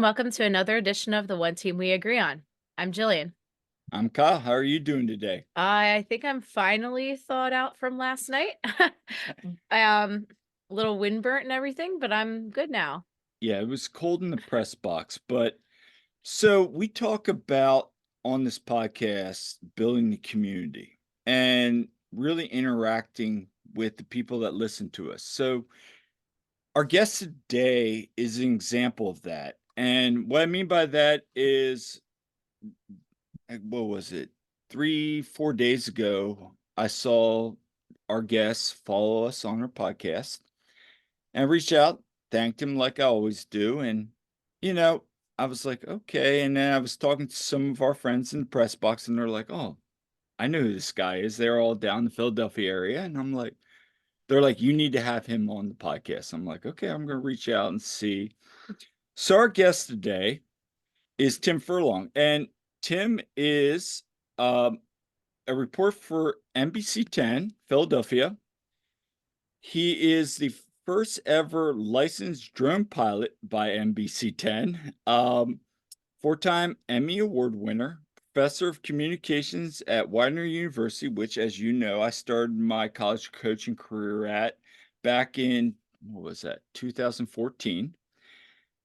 welcome to another edition of the One Team We Agree On. I'm Jillian. I'm Kyle. How are you doing today? I think I'm finally thawed out from last night. A little windburnt and everything, but I'm good now. Yeah, it was cold in the press box, but so we talk about on this podcast building the community and really interacting with the people that listen to us. So our guest today is an example of that. And what I mean by that is, what was it? 3, 4 days ago, I saw our guest follow us on our podcast. And I reached out, thanked him like I always do. And, you know, I was like, okay. And then I was talking to some of our friends in the press box, and they're like, oh, I know who this guy is. They're all down the Philadelphia area. And I'm like, they're like, you need to have him on the podcast. I'm like, okay, I'm going to reach out and see. So our guest today is Tim Furlong. And Tim is a report for NBC 10, Philadelphia. He is the first ever licensed drone pilot by NBC 10, 4-time Emmy Award winner, professor of communications at Widener University, which, as you know, I started my college coaching career at back in, what was that, 2014,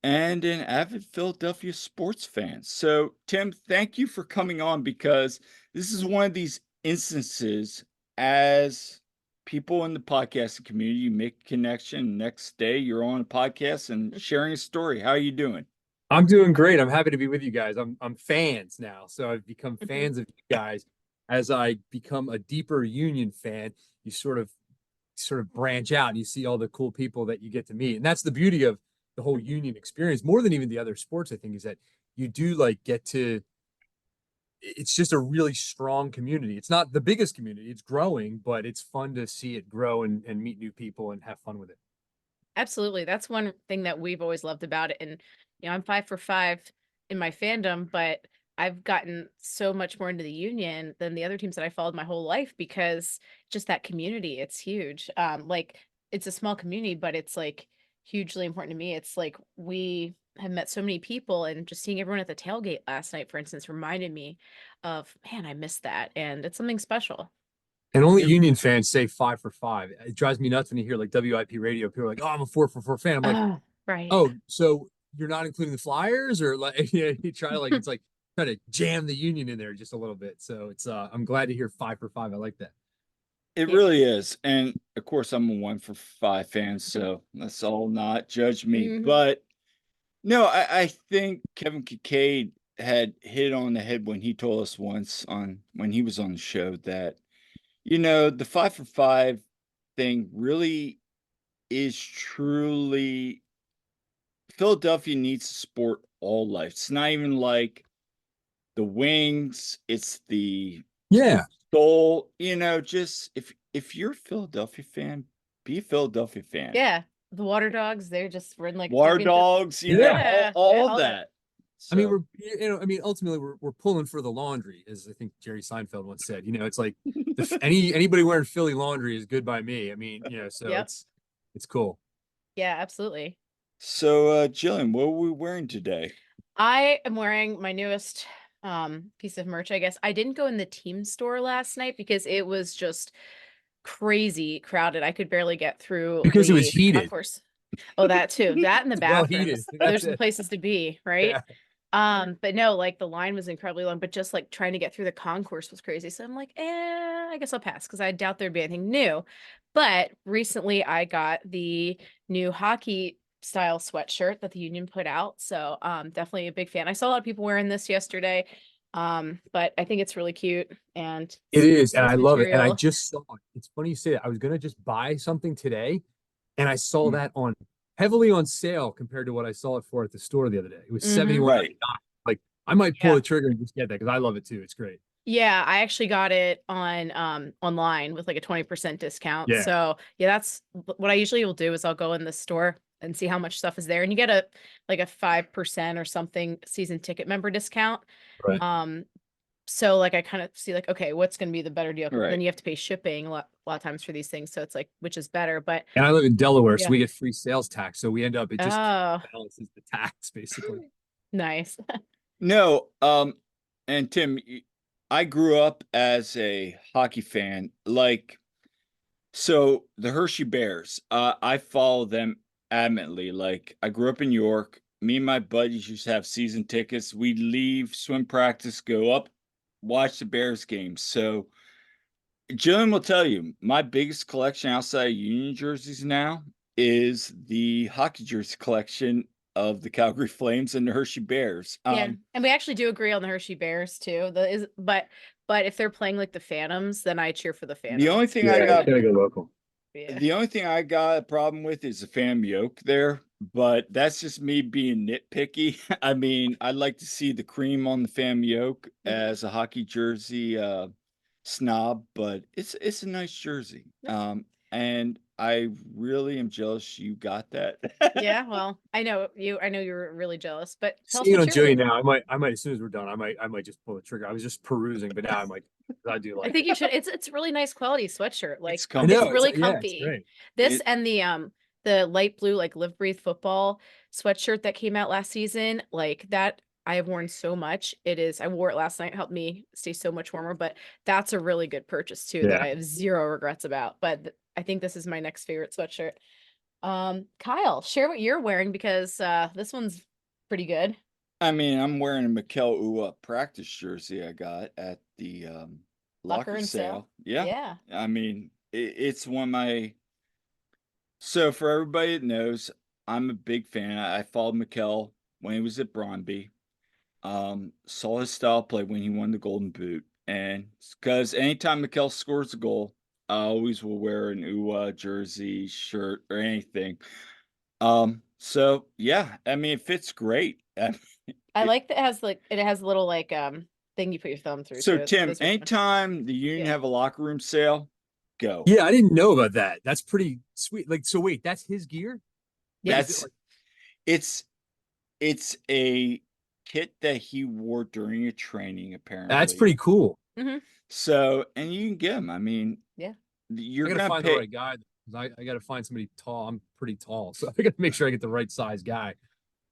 and an avid Philadelphia sports fan. So, Tim, thank you for coming on, because this is one of these instances as people in the podcasting community, you make a connection. Next day, you're on a podcast and sharing a story. How are you doing? I'm doing great. I'm happy to be with you guys. I'm fans now. So I've become fans of you guys. As I become a deeper Union fan, you sort of branch out and you see all the cool people that you get to meet. And that's the beauty of the whole Union experience, more than even the other sports, I think, is that you do get to, it's just a really strong community. It's not the biggest community, it's growing, but it's fun to see it grow and meet new people and have fun with it. Absolutely. That's one thing that we've always loved about it. And, I'm 5 for 5 in my fandom, but I've gotten so much more into the Union than the other teams that I followed my whole life, because just that community, it's huge. It's a small community, but it's hugely important to me. It's we have met so many people, and just seeing everyone at the tailgate last night, for instance, reminded me of, man, I missed that. And it's something special. And only Union fans say 5 for 5. It drives me nuts when you hear WIP radio. People are like, "Oh, I'm a 4 for 4 fan." I'm like, Oh, right. "Oh, so you're not including the Flyers?" Or you try to it's try to jam the Union in there just a little bit. So it's I'm glad to hear 5 for 5. I like that. It really is. And of course, I'm a 1 for 5 fan, so let's all not judge me. But no, I think Kevin Kincaid had hit on the head when he told us once when he was on the show that, the 5 for 5 thing really is truly, Philadelphia needs to support all life. It's not even like the Wings, it's the soul, just if you're a Philadelphia fan, be a Philadelphia fan. Yeah. The Water Dogs, they're just running Water Dogs, all that. So, ultimately we're pulling for the laundry, as I think Jerry Seinfeld once said. It's like anybody wearing Philly laundry is good by me. So it's cool. Yeah, absolutely. So, Jillian, what are we wearing today? I am wearing my newest piece of merch, I guess. I didn't go in the team store last night because it was just crazy crowded. I could barely get through because it was heated. Of course. Oh, that too. That and the bathrooms. Well, there's some places to be, right? Yeah. But no, the line was incredibly long, but just trying to get through the concourse was crazy. So I'm like, I guess I'll pass, because I doubt there'd be anything new. But recently I got the new hockey style sweatshirt that the Union put out. So definitely a big fan. I saw a lot of people wearing this yesterday. But I think it's really cute, and it is, and I love it. And I just saw it. It's funny you say that. I was gonna just buy something today, and I saw that heavily on sale compared to what I saw it for at the store the other day. It was $71.99. Like, I might pull the trigger and just get that, because I love it too. It's great. Yeah, I actually got it on online with a 20% discount. Yeah. So yeah, that's what I usually will do, is I'll go in the store and see how much stuff is there, and you get a 5% or something season ticket member discount. Right. So I kind of see okay, what's going to be the better deal? Right. Then you have to pay shipping a lot of times for these things. So it's which is better? But I live in Delaware, so we get free sales tax. So we end up, it just balances the tax basically. Nice. No, and Tim, I grew up as a hockey fan. Like, so the Hershey Bears, I follow them adamantly. Like, I grew up in York. Me and my buddies used to have season tickets. We'd leave swim practice, go up, watch the Bears games. So Jillian will tell you, my biggest collection outside of Union jerseys now is the hockey jersey collection of the Calgary Flames and the Hershey Bears. Yeah, and we actually do agree on the Hershey Bears too. But if they're playing like the Phantoms, then I cheer for the The only Phantoms. thing I Yeah, got gotta go local. Yeah. The only thing I got a problem with is the fan yoke there, but that's just me being nitpicky. I mean, I'd like to see the cream on the fan yoke Mhm. as a hockey jersey snob, but it's a nice jersey. Yeah. And I really am jealous you got that. Yeah, well, I know you were really jealous, but tell us Seeing what on you're Jillian wearing. now, I might as soon as we're done, I might just pull the trigger. I was just perusing, but now I might. I do I like. think you should. It's really nice quality sweatshirt. Like It's I it's know. comfy. really Yeah, it's comfy. great. This It and the light blue like Live Breathe football sweatshirt that came out last season, like that I have worn so much. I wore it last night, helped me stay so much warmer, but that's a really good purchase too that Yeah. I have zero regrets about. But I think this is my next favorite sweatshirt. Kyle, share what you're wearing because this one's pretty good. I mean, I'm wearing a Mikel Ua practice jersey I got at the Locker locker and sale. sale. Yeah. Yeah. I mean, it's one of my. So for everybody that knows, I'm a big fan. I followed Mikel when he was at Brøndby. Saw his style play when he won the Golden Boot, and because anytime Mikel scores a goal, I always will wear an UWA jersey, shirt, or anything. So yeah, I mean it fits great. I It- like that it has a little like thing you put your thumb through so too. Tim, Those are fun. anytime the union Yeah. have a locker room sale, go. Yeah, I didn't know about that. That's pretty sweet. Like, so wait, that's his gear? Yeah. Is it That's like, it's it's a kit that he wore during a training that's apparently. pretty cool. Hmm. So, and you can get them. I mean, Yeah. you're I gotta gonna find the pay. right guy because I gotta find somebody tall. I'm pretty tall, so I gotta make sure I get the right size guy.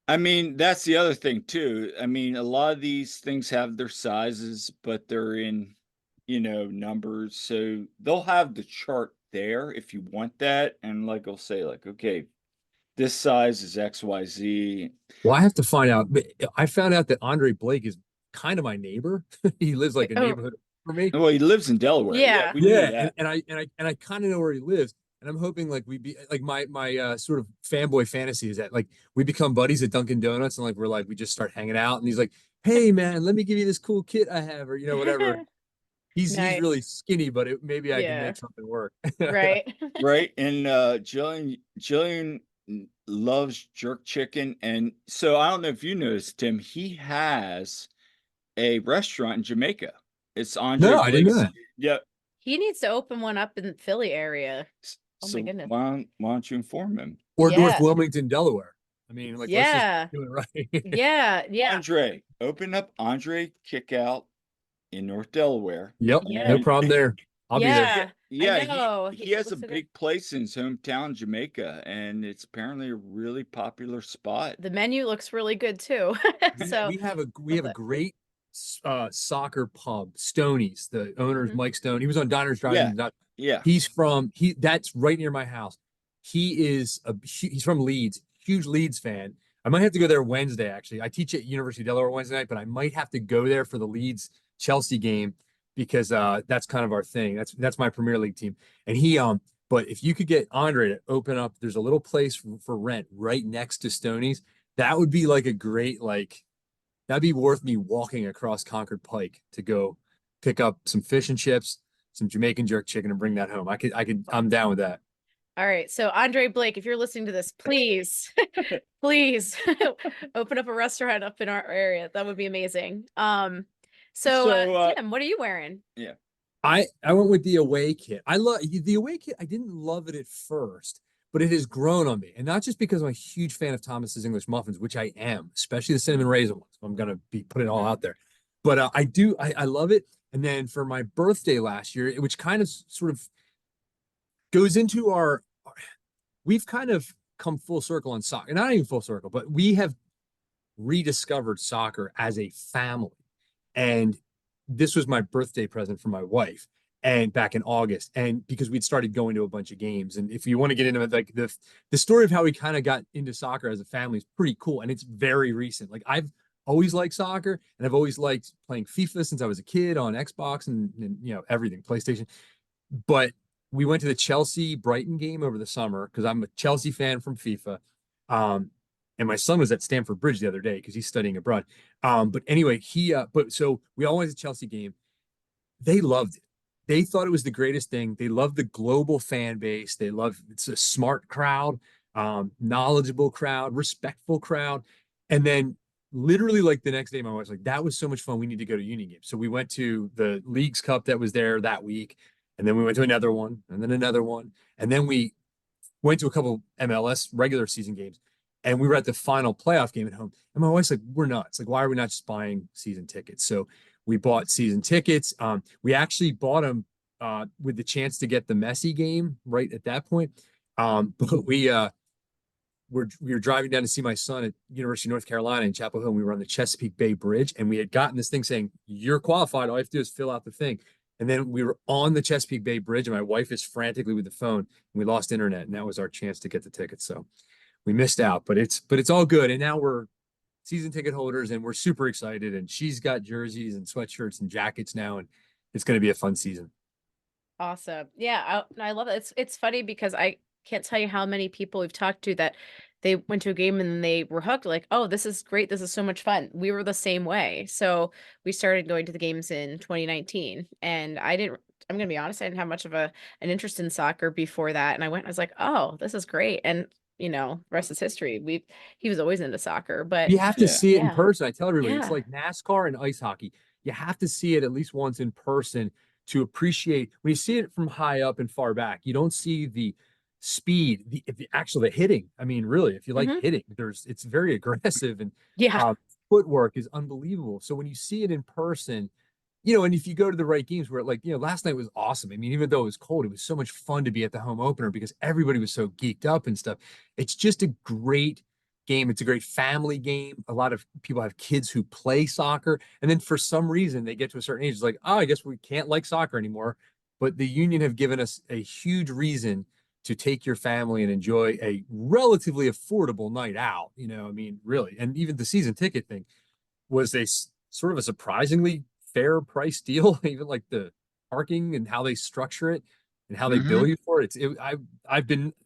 I mean, that's the other thing too. I mean, a lot of these things have their sizes, but they're in, numbers. So they'll have the chart there if you want that. And like I'll say, like, okay, this size is XYZ. Well, I have to find out. But I found out that Andre Blake is kind of my neighbor. He lives like a Oh, neighborhood for me. Well, he lives in Delaware. Yeah, yeah. we knew Yeah, that. and I kind of know where he lives, and I'm hoping like we be like my sort of fanboy fantasy is that like we become buddies at Dunkin' Donuts, and like we just start hanging out, and he's like, "Hey man, let me give you this cool kit I have," or whatever. He's really Nice. skinny, but maybe I can Yeah. make something work. Right. Right. And Jillian loves jerk chicken. And so I don't know if you noticed, Tim, he has a restaurant in Jamaica. It's Andre No, I didn't know Blake's. that. Yeah. He needs to open one up in the Philly area. Oh my So goodness. why don't you inform him? Or North Yeah. Wilmington, Delaware. I mean, like let's just Yeah. do it right. Yeah. Yeah. Andre, open up Andre Kickout in North Delaware. Yep, Yeah. no problem there. I'll be there. Yeah. Yeah, I know. he has a looks like big place in his hometown, Jamaica, and it's apparently a really popular spot. the menu looks really good too. So We have love a that. great soccer pub, Stoney's. The owner's Mhm. Mike Stone. He was on Diners, Yeah, Drive-Ins. yeah. That's right near my house. He's from Leeds, huge Leeds fan. I might have to go there Wednesday, actually. I teach at University of Delaware Wednesday night, but I might have to go there for the Leeds Chelsea game because that's kind of our thing. That's my Premier League team. And but if you could get Andre to open up, there's a little place for rent right next to Stoney's. That would be like a great that'd be worth me walking across Concord Pike to go pick up some fish and chips, some Jamaican jerk chicken, and bring that home. I'm down with that. All right. So Andre Blake, if you're listening to this, please, please open up a restaurant up in our area. That would be amazing. So Tim, what are you wearing? Yeah. I went with the away kit. I love the away kit. I didn't love it at first, but it has grown on me. And not just because I'm a huge fan of Thomas's English muffins, which I am, especially the cinnamon raisin ones. I'm gonna be putting it all out there. But I love it. And then for my birthday last year, which kind of sort of goes into we've kind of come full circle on soccer. Not even full circle, but we have rediscovered soccer as a family. And this was my birthday present for my wife, and back in August, and because we'd started going to a bunch of games. And if you want to get into it, like the story of how we kind of got into soccer as a family is pretty cool, and it's very recent. Like I've always liked soccer, and I've always liked playing FIFA since I was a kid on Xbox and you know everything, PlayStation. But we went to the Chelsea Brighton game over the summer because I'm a Chelsea fan from FIFA. Um, and my son was at Stamford Bridge the other day because he's studying abroad. But anyway, but so we all went to the Chelsea game. They loved it. They thought it was the greatest thing. They loved the global fan base. They love it's a smart crowd, knowledgeable crowd, respectful crowd. And then literally like the next day, my wife's like, that was so much fun. We need to go to Union Game. So we went to the Leagues Cup that was there that week. And then we went to another one, and then another one. And then we went to a couple MLS regular season games. And we were at the final playoff game at home. And my wife's like, we're nuts. Like, why are we not just buying season tickets? So we bought season tickets. We actually bought them with the chance to get the Messi game right at that point. But we were driving down to see my son at University of North Carolina in Chapel Hill. And we were on the Chesapeake Bay Bridge, and we had gotten this thing saying, you're qualified. All you have to do is fill out the thing. And then we were on the Chesapeake Bay Bridge, and my wife is frantically with the phone, and we lost internet, and that was our chance to get the tickets. So we missed out, but it's all good. And now we're season ticket holders, and we're super excited. And she's got jerseys and sweatshirts and jackets now, and it's going to be a fun season. Awesome. Yeah, I love it. It's funny because I can't tell you how many people we've talked to that they went to a game and they were hooked, like, oh, this is great. This is so much fun. We were the same way. So we started going to the games in 2019, and I'm gonna be honest, I didn't have much of an interest in soccer before that. And I went, I was like, oh, this is great. And rest is history. He was always into soccer, but You have to Yeah. see it in yeah, person. I tell everybody, it's yeah. like NASCAR and ice hockey. You have to see it at least once in person to appreciate. When you see it from high up and far back, you don't see the speed, the hitting. I mean, really, if you like Hmm. hitting, it's very aggressive, and Yeah. footwork is unbelievable. So when you see it in person, and if you go to the right games where like, last night was awesome. I mean, even though it was cold, it was so much fun to be at the home opener because everybody was so geeked up and stuff. It's just a great game. It's a great family game. A lot of people have kids who play soccer. And then for some reason they get to a certain age, it's like, oh, I guess we can't like soccer anymore. But the Union have given us a huge reason to take your family and enjoy a relatively affordable night out. I mean, really. And even the season ticket thing was sort of a surprisingly fair price deal, even like the parking and how they structure it and how they bill Mm-hmm. you for it.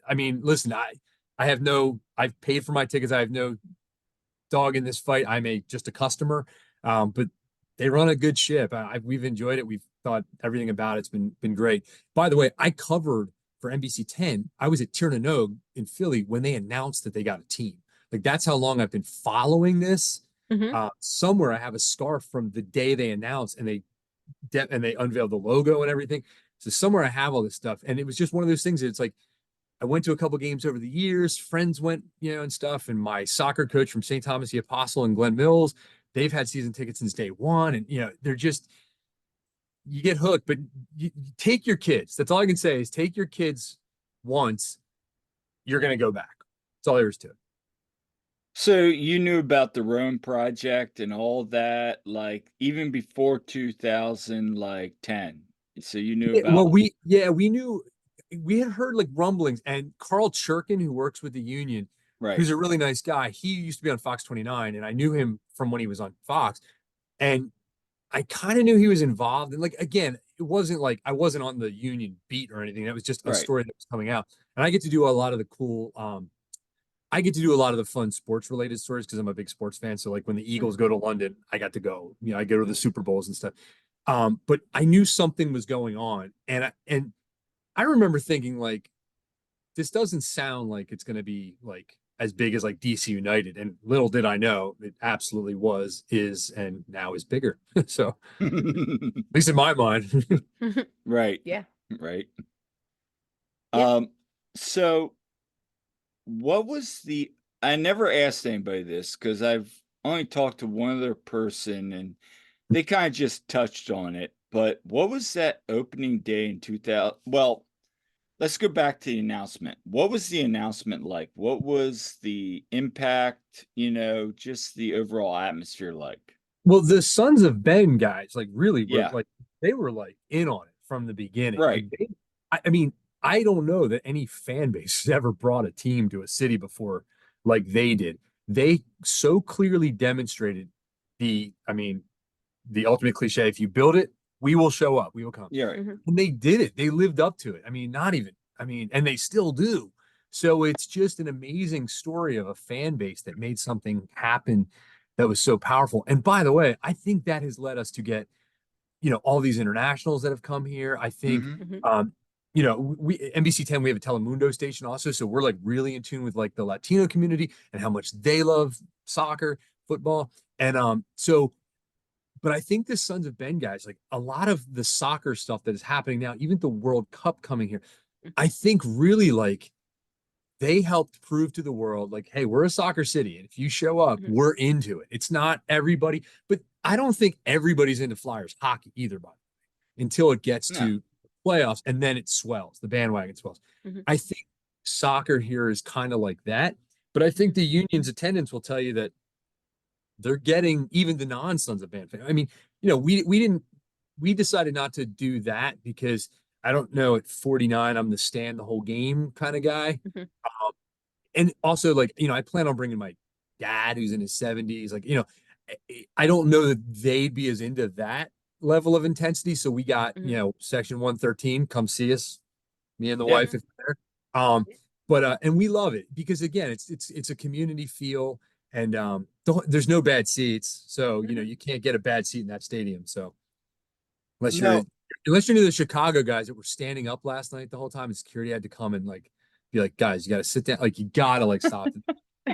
I mean, listen, I've paid for my tickets. I have no dog in this fight. I'm just a customer. But they run a good ship. We've enjoyed it. We've thought everything about it's been great. By the way, I covered for NBC 10. I was at Tirnanog in Philly when they announced that they got a team. Like that's how long I've been following this. Hmm. Somewhere I have a scarf from the day they announced and they unveiled the logo and everything. So somewhere I have all this stuff. And it was just one of those things that it's like I went to a couple games over the years, friends went, and stuff. And my soccer coach from St. Thomas the Apostle in Glen Mills, they've had season tickets since day one. And they're just you get hooked, but you take your kids. That's all I can say is take your kids once, you're gonna go back. That's all there is to it. So you knew about the Rome project and all that, like even before 2000, like 10. So you knew Yeah, well, about we knew we had heard like rumblings, and Carl Churkin, who works with the union, right, who's a really nice guy. He used to be on Fox 29, and I knew him from when he was on Fox, and I kind of knew he was involved. And like again, it wasn't like I wasn't on the union beat or anything. That was just a right. story that was coming out, and I get to do a lot of the cool. I get to do a lot of the fun sports related stories because I'm a big sports fan. So like when the Eagles go to London, I got to go. I go to the Super Bowls and stuff. But I knew something was going on, and I remember thinking like, this doesn't sound like it's going to be like as big as like DC United. And little did I know, it absolutely was, is, and now is bigger. So at least in my mind. Right, Yeah. right. Yeah. So what was I never asked anybody this because I've only talked to one other person and they kind of just touched on it. But what was that opening day in 2000? Well, let's go back to the announcement. What was the announcement like? What was the impact, just the overall atmosphere like? Well, the Sons of Ben guys, like, really were Yeah, like, they were like in on it from the beginning. right. Like, I mean, I don't know that any fan base has ever brought a team to a city before like they did. They so clearly demonstrated I mean, the ultimate cliche, if you build it, we will show up, we will come. Yeah, right. Mhm. And they did it. They lived up to it. I mean, not even, I mean, and they still do. So it's just an amazing story of a fan base that made something happen that was so powerful. And by the way, I think that has led us to get, all these internationals that have come here. I think, Mhm. Mhm. we NBC 10, we have a Telemundo station also. So we're like really in tune with like the Latino community and how much they love soccer, football. And but I think the Sons of Ben guys, like a lot of the soccer stuff that is happening now, even the World Cup coming here, I think really like they helped prove to the world, like, hey, we're a soccer city. And if you show up, Mhm. we're into it. It's not everybody, but I don't think everybody's into Flyers hockey either, by the way, until it gets No. to playoffs and then it swells, the bandwagon swells. Mhm. I think soccer here is kind of like that. But I think the union's attendance will tell you that they're getting even the non-Sons of Band fans. I mean, we decided not to do that because I don't know, at 49, I'm the stand the whole game kind of guy. Mhm. And also, like, I plan on bringing my dad who's in his 70s. Like, I don't know that they'd be as into that level of intensity. So we got, Mhm. section 113, come see us, me and the Yeah. wife if they're there. But and we love it because again, it's a community feel, and there's no bad seats, so Mhm. you can't get a bad seat in that stadium. So unless you're No. unless you're into the Chicago guys that were standing up last night the whole time, and security had to come and like be like, guys, you got to sit down, like you gotta like stop.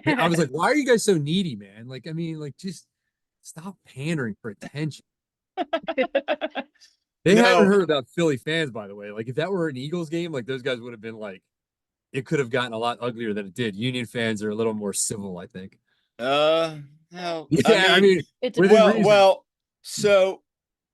I was like, why are you guys so needy, man? Like, I mean, like just stop pandering for attention. They haven't No. heard about Philly fans, by the way. Like, if that were an Eagles game, like those guys would have been like, it could have gotten a lot uglier than it did. Union fans are a little more civil, I think. No. I Yeah, I mean, mean, It within depends. reason. so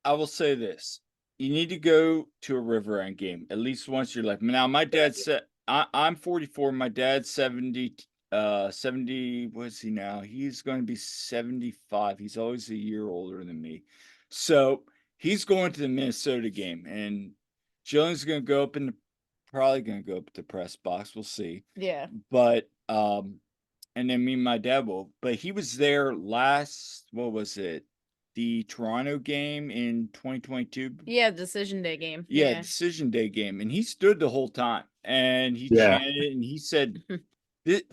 I will say this. You need to go to a River End game at least once in your life. Now, my dad said I'm 44, my dad's 70, 70, what's he now? He's going to be 75. He's always a year older than me. So he's going to the Minnesota game, and Jillian's going to go up in the probably going to go up to the press box. We'll see. Yeah. But and then me and my dad will. But he was there last, what was it? The Toronto game in 2022. Yeah, decision day game. Yeah, Yeah. decision day game. And he stood the whole time and he Yeah. chanted and he said,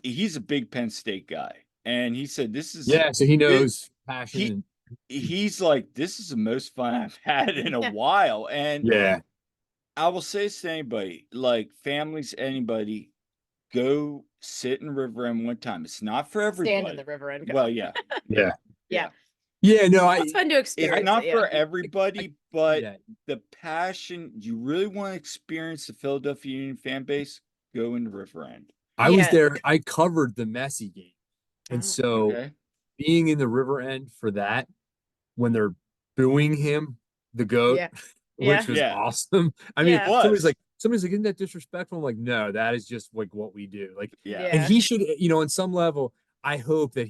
he's a big Penn State guy. And he said, this is Yeah, so he it, knows passion he and he's like, this is the most fun I've had in a Yeah. while. And yeah. I will say this to anybody, like families, anybody, go sit in River End one time. It's not for Stand in everybody. the river and go. Well, yeah. Yeah. Yeah. Yeah, no, Well, it's fun to It's experience not it. for Yeah. everybody, but yeah. the passion, you really want to experience the Philadelphia Union fan base, go into River End. I was Yeah. there, I covered the Messi game. And Oh. so Okay. being in the River End for that, when they're booing him, the GOAT, Yeah. which Yeah. was Yeah. awesome. I mean, Yeah. Was. somebody's like, isn't that disrespectful? I'm like, no, that is just like what we do. Like, Yeah. and Yeah. he should, on some level, I hope that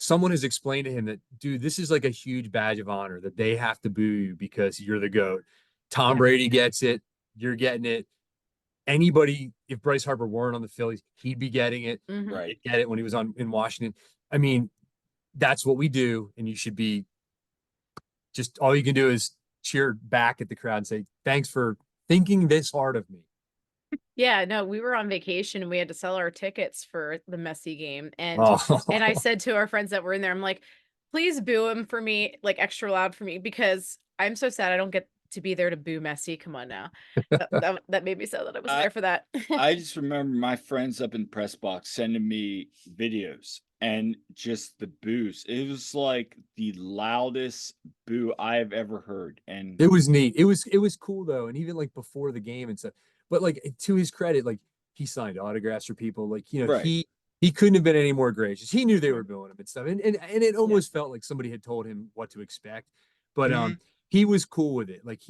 someone has explained to him that, dude, this is like a huge badge of honor that they have to boo you because you're the GOAT. Tom Yeah. Brady gets it. You're getting it. Anybody, if Bryce Harper weren't on the Phillies, he'd be getting it. Mhm. Right. He'd get it when he was in Washington. I mean, that's what we do. And you should be just, all you can do is cheer back at the crowd and say, thanks for thinking this hard of me. Yeah, no, we were on vacation and we had to sell our tickets for the Messi game. And Oh, I said to our friends that were in there, I'm like, please boo him for me, like extra loud for me, because I'm so sad I don't get to be there to boo Messi. Come on now. That made me sad that I was there for that. I just remember my friends up in the press box sending me videos and just the boos. It was like the loudest boo I have ever heard. And it was neat. It was cool though. And even like before the game and stuff, but like to his credit, like he signed autographs for people. Like, right. he couldn't have been any more gracious. He knew they were booing him and stuff. And it almost felt like somebody had told him what to expect. But Mhm. he was cool with it. Like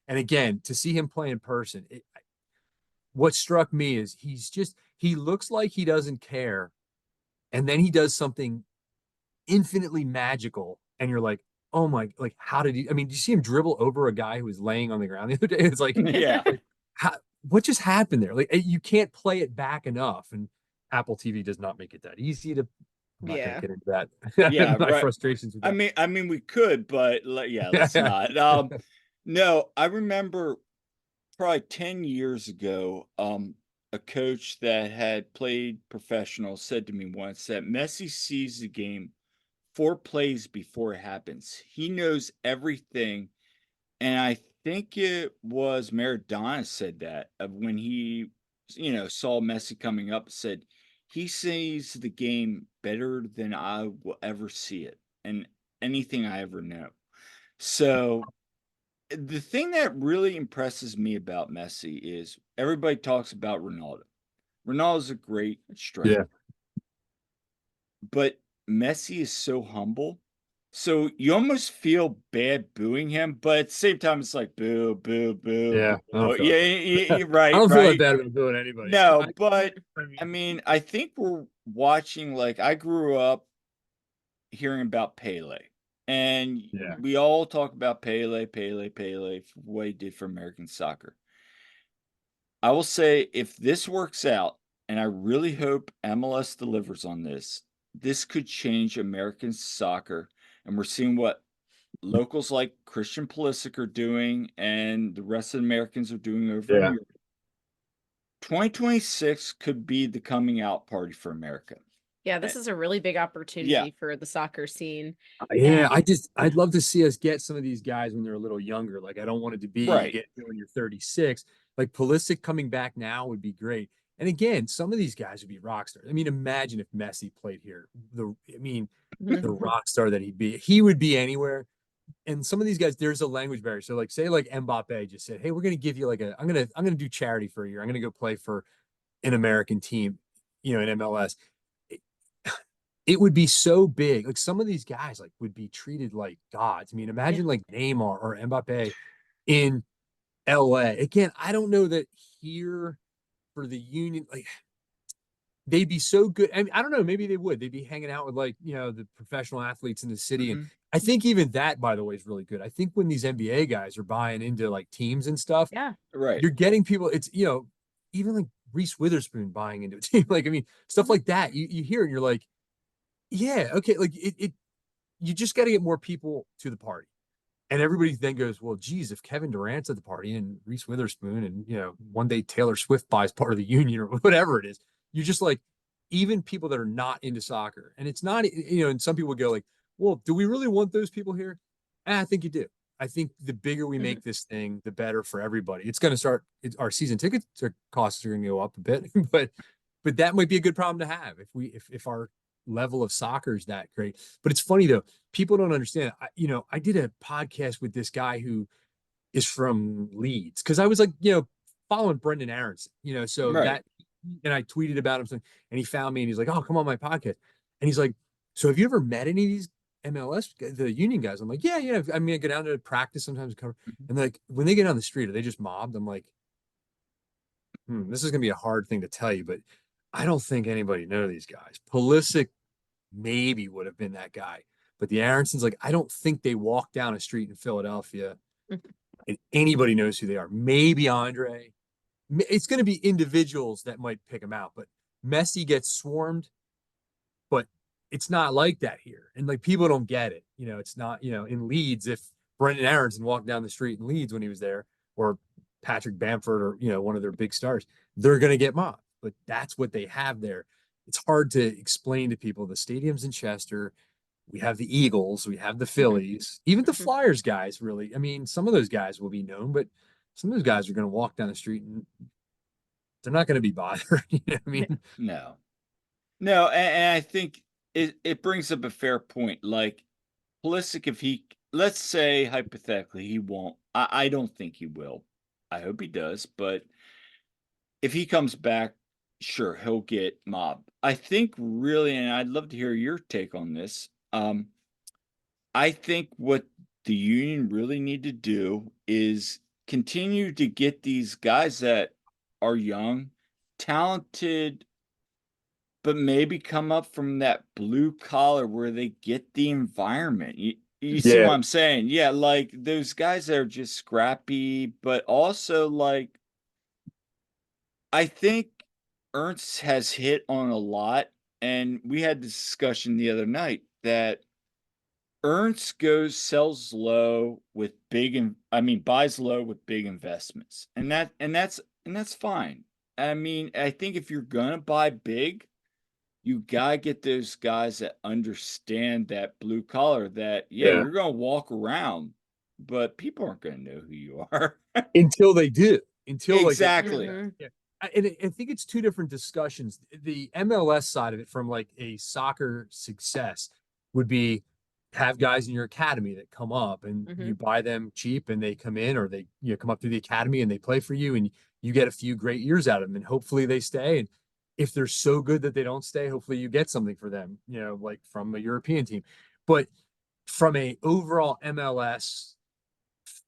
and again, to see him play in person, what struck me is he looks like he doesn't care, and then he does something infinitely magical, and you're like, oh my, like how did he? I mean, do you see him dribble over a guy who was laying on the ground the other day? It's like, Yeah. how, what just happened there? Like you can't play it back enough, and Apple TV does not make it that easy to. I'm not going to Yeah. get into that. Yeah, My right. frustrations with that. I mean, we could, but yeah, let's not. No, I remember probably 10 years ago, a coach that had played professional said to me once that Messi sees the game 4 plays before it happens. He knows everything. And I think it was Maradona said that when he, saw Messi coming up, said he sees the game better than I will ever see it and anything I ever know. So the thing that really impresses me about Messi is everybody talks about Ronaldo. Ronaldo's a great striker, Yeah. but Messi is so humble. So you almost feel bad booing him, but at the same time, it's like boo, boo, boo, Yeah, I don't boo. feel Yeah, that bad. you're I right, don't feel that right. bad about doing anybody. No, but I I mean, mean, I think we're watching, like, I grew up hearing about Pele, and yeah, we all talk about Pele, Pele, Pele, for what he did for American soccer. I will say if this works out, and I really hope MLS delivers on this, this could change American soccer. And we're seeing what locals like Christian Pulisic are doing and the rest of the Americans are doing over in yeah. Europe. 2026 could be the coming out party for America. Yeah, this is a really big Yeah, opportunity for the soccer scene. Yeah, And I'd love to see us get some of these guys when they're a little younger. Like, I don't want it to be you right. get when you're 36. Like, Pulisic coming back now would be great. And again, some of these guys would be rock stars. I mean, imagine if Messi played here. The Mhm. rock star that he'd be. He would be anywhere. And some of these guys, there's a language barrier. So, like, say, like Mbappe just said, "Hey, we're gonna give you like I'm gonna do charity for a year. I'm gonna go play for an American team, in MLS." It would be so big. Like some of these guys like would be treated like gods. I mean, Yeah. imagine like Neymar or Mbappe in LA. Again, I don't know that here for the Union, like they'd be so good. I mean, I don't know, maybe they would. They'd be hanging out with like, the professional athletes in the city. And Mhm. I think even that, by the way, is really good. I think when these NBA guys are buying into like teams and stuff, Yeah. Right. you're getting people, even like Reese Witherspoon buying into a team. Like, I mean, stuff like that. You hear it and you're like, yeah, okay, like it you just got to get more people to the party. And everybody then goes, well, geez, if Kevin Durant's at the party and Reese Witherspoon and, one day Taylor Swift buys part of the union or whatever it is, you're just like, even people that are not into soccer. And it's not, and some people go like, well, do we really want those people here? And I think you do. I think the bigger we Mhm. make this thing, the better for everybody. It's going to start, our season tickets costs are going to go up a bit, but that might be a good problem to have if our level of soccer is that great. But it's funny though, people don't understand. I did a podcast with this guy who is from Leeds because I was like, following Brendan Aronson, so Right. that, and I tweeted about him, and he found me and he's like, oh, come on my podcast, and he's like, so have you ever met any of these MLS, the union guys? I'm like, yeah, yeah. I mean, I go down to practice sometimes, cover, Mhm. and like when they get on the street, are they just mobbed? I'm like, this is gonna be a hard thing to tell you, but I don't think anybody knows these guys. Pulisic maybe would have been that guy. But the Aronsons, like, I don't think they walk down a street in Philadelphia and anybody knows who they are. Maybe Andre. It's going to be individuals that might pick him out, but Messi gets swarmed, but it's not like that here. And like people don't get it. It's not, in Leeds, if Brendan Aronson walked down the street in Leeds when he was there, or Patrick Bamford or, one of their big stars, they're going to get mobbed. But that's what they have there. It's hard to explain to people. The stadium's in Chester. We have the Eagles, we have the Mhm. Phillies, even the Mhm. Flyers guys, really. I mean, some of those guys will be known, but some of those guys are going to walk down the street and they're not going to be bothered. You know what I mean? No. No, and I think it brings up a fair point. Like Pulisic, if he, let's say hypothetically, he won't. I don't think he will. I hope he does, but if he comes back, sure, he'll get mobbed. I think really, and I'd love to hear your take on this. I think what the union really need to do is continue to get these guys that are young, talented, but maybe come up from that blue collar where they get the environment. You see Yeah. what I'm saying? Yeah, like those guys that are just scrappy, but also like I think Ernst has hit on a lot, and we had this discussion the other night that Ernst sells low with buys low with big investments. And that's fine. I mean, I think if you're gonna buy big, you gotta get those guys that understand that blue collar that, yeah, Yeah. you're gonna walk around, but people aren't gonna know who you are. Until they do, until like Exactly. yeah. And I think it's two different discussions. The MLS side of it, from like a soccer success, would be have guys in your academy that come up and you buy them cheap and they come in, or they come up through the academy and they play for you and you get a few great years out of them and hopefully they stay. And if they're so good that they don't stay, hopefully you get something for them, like from a European team. But from a overall MLS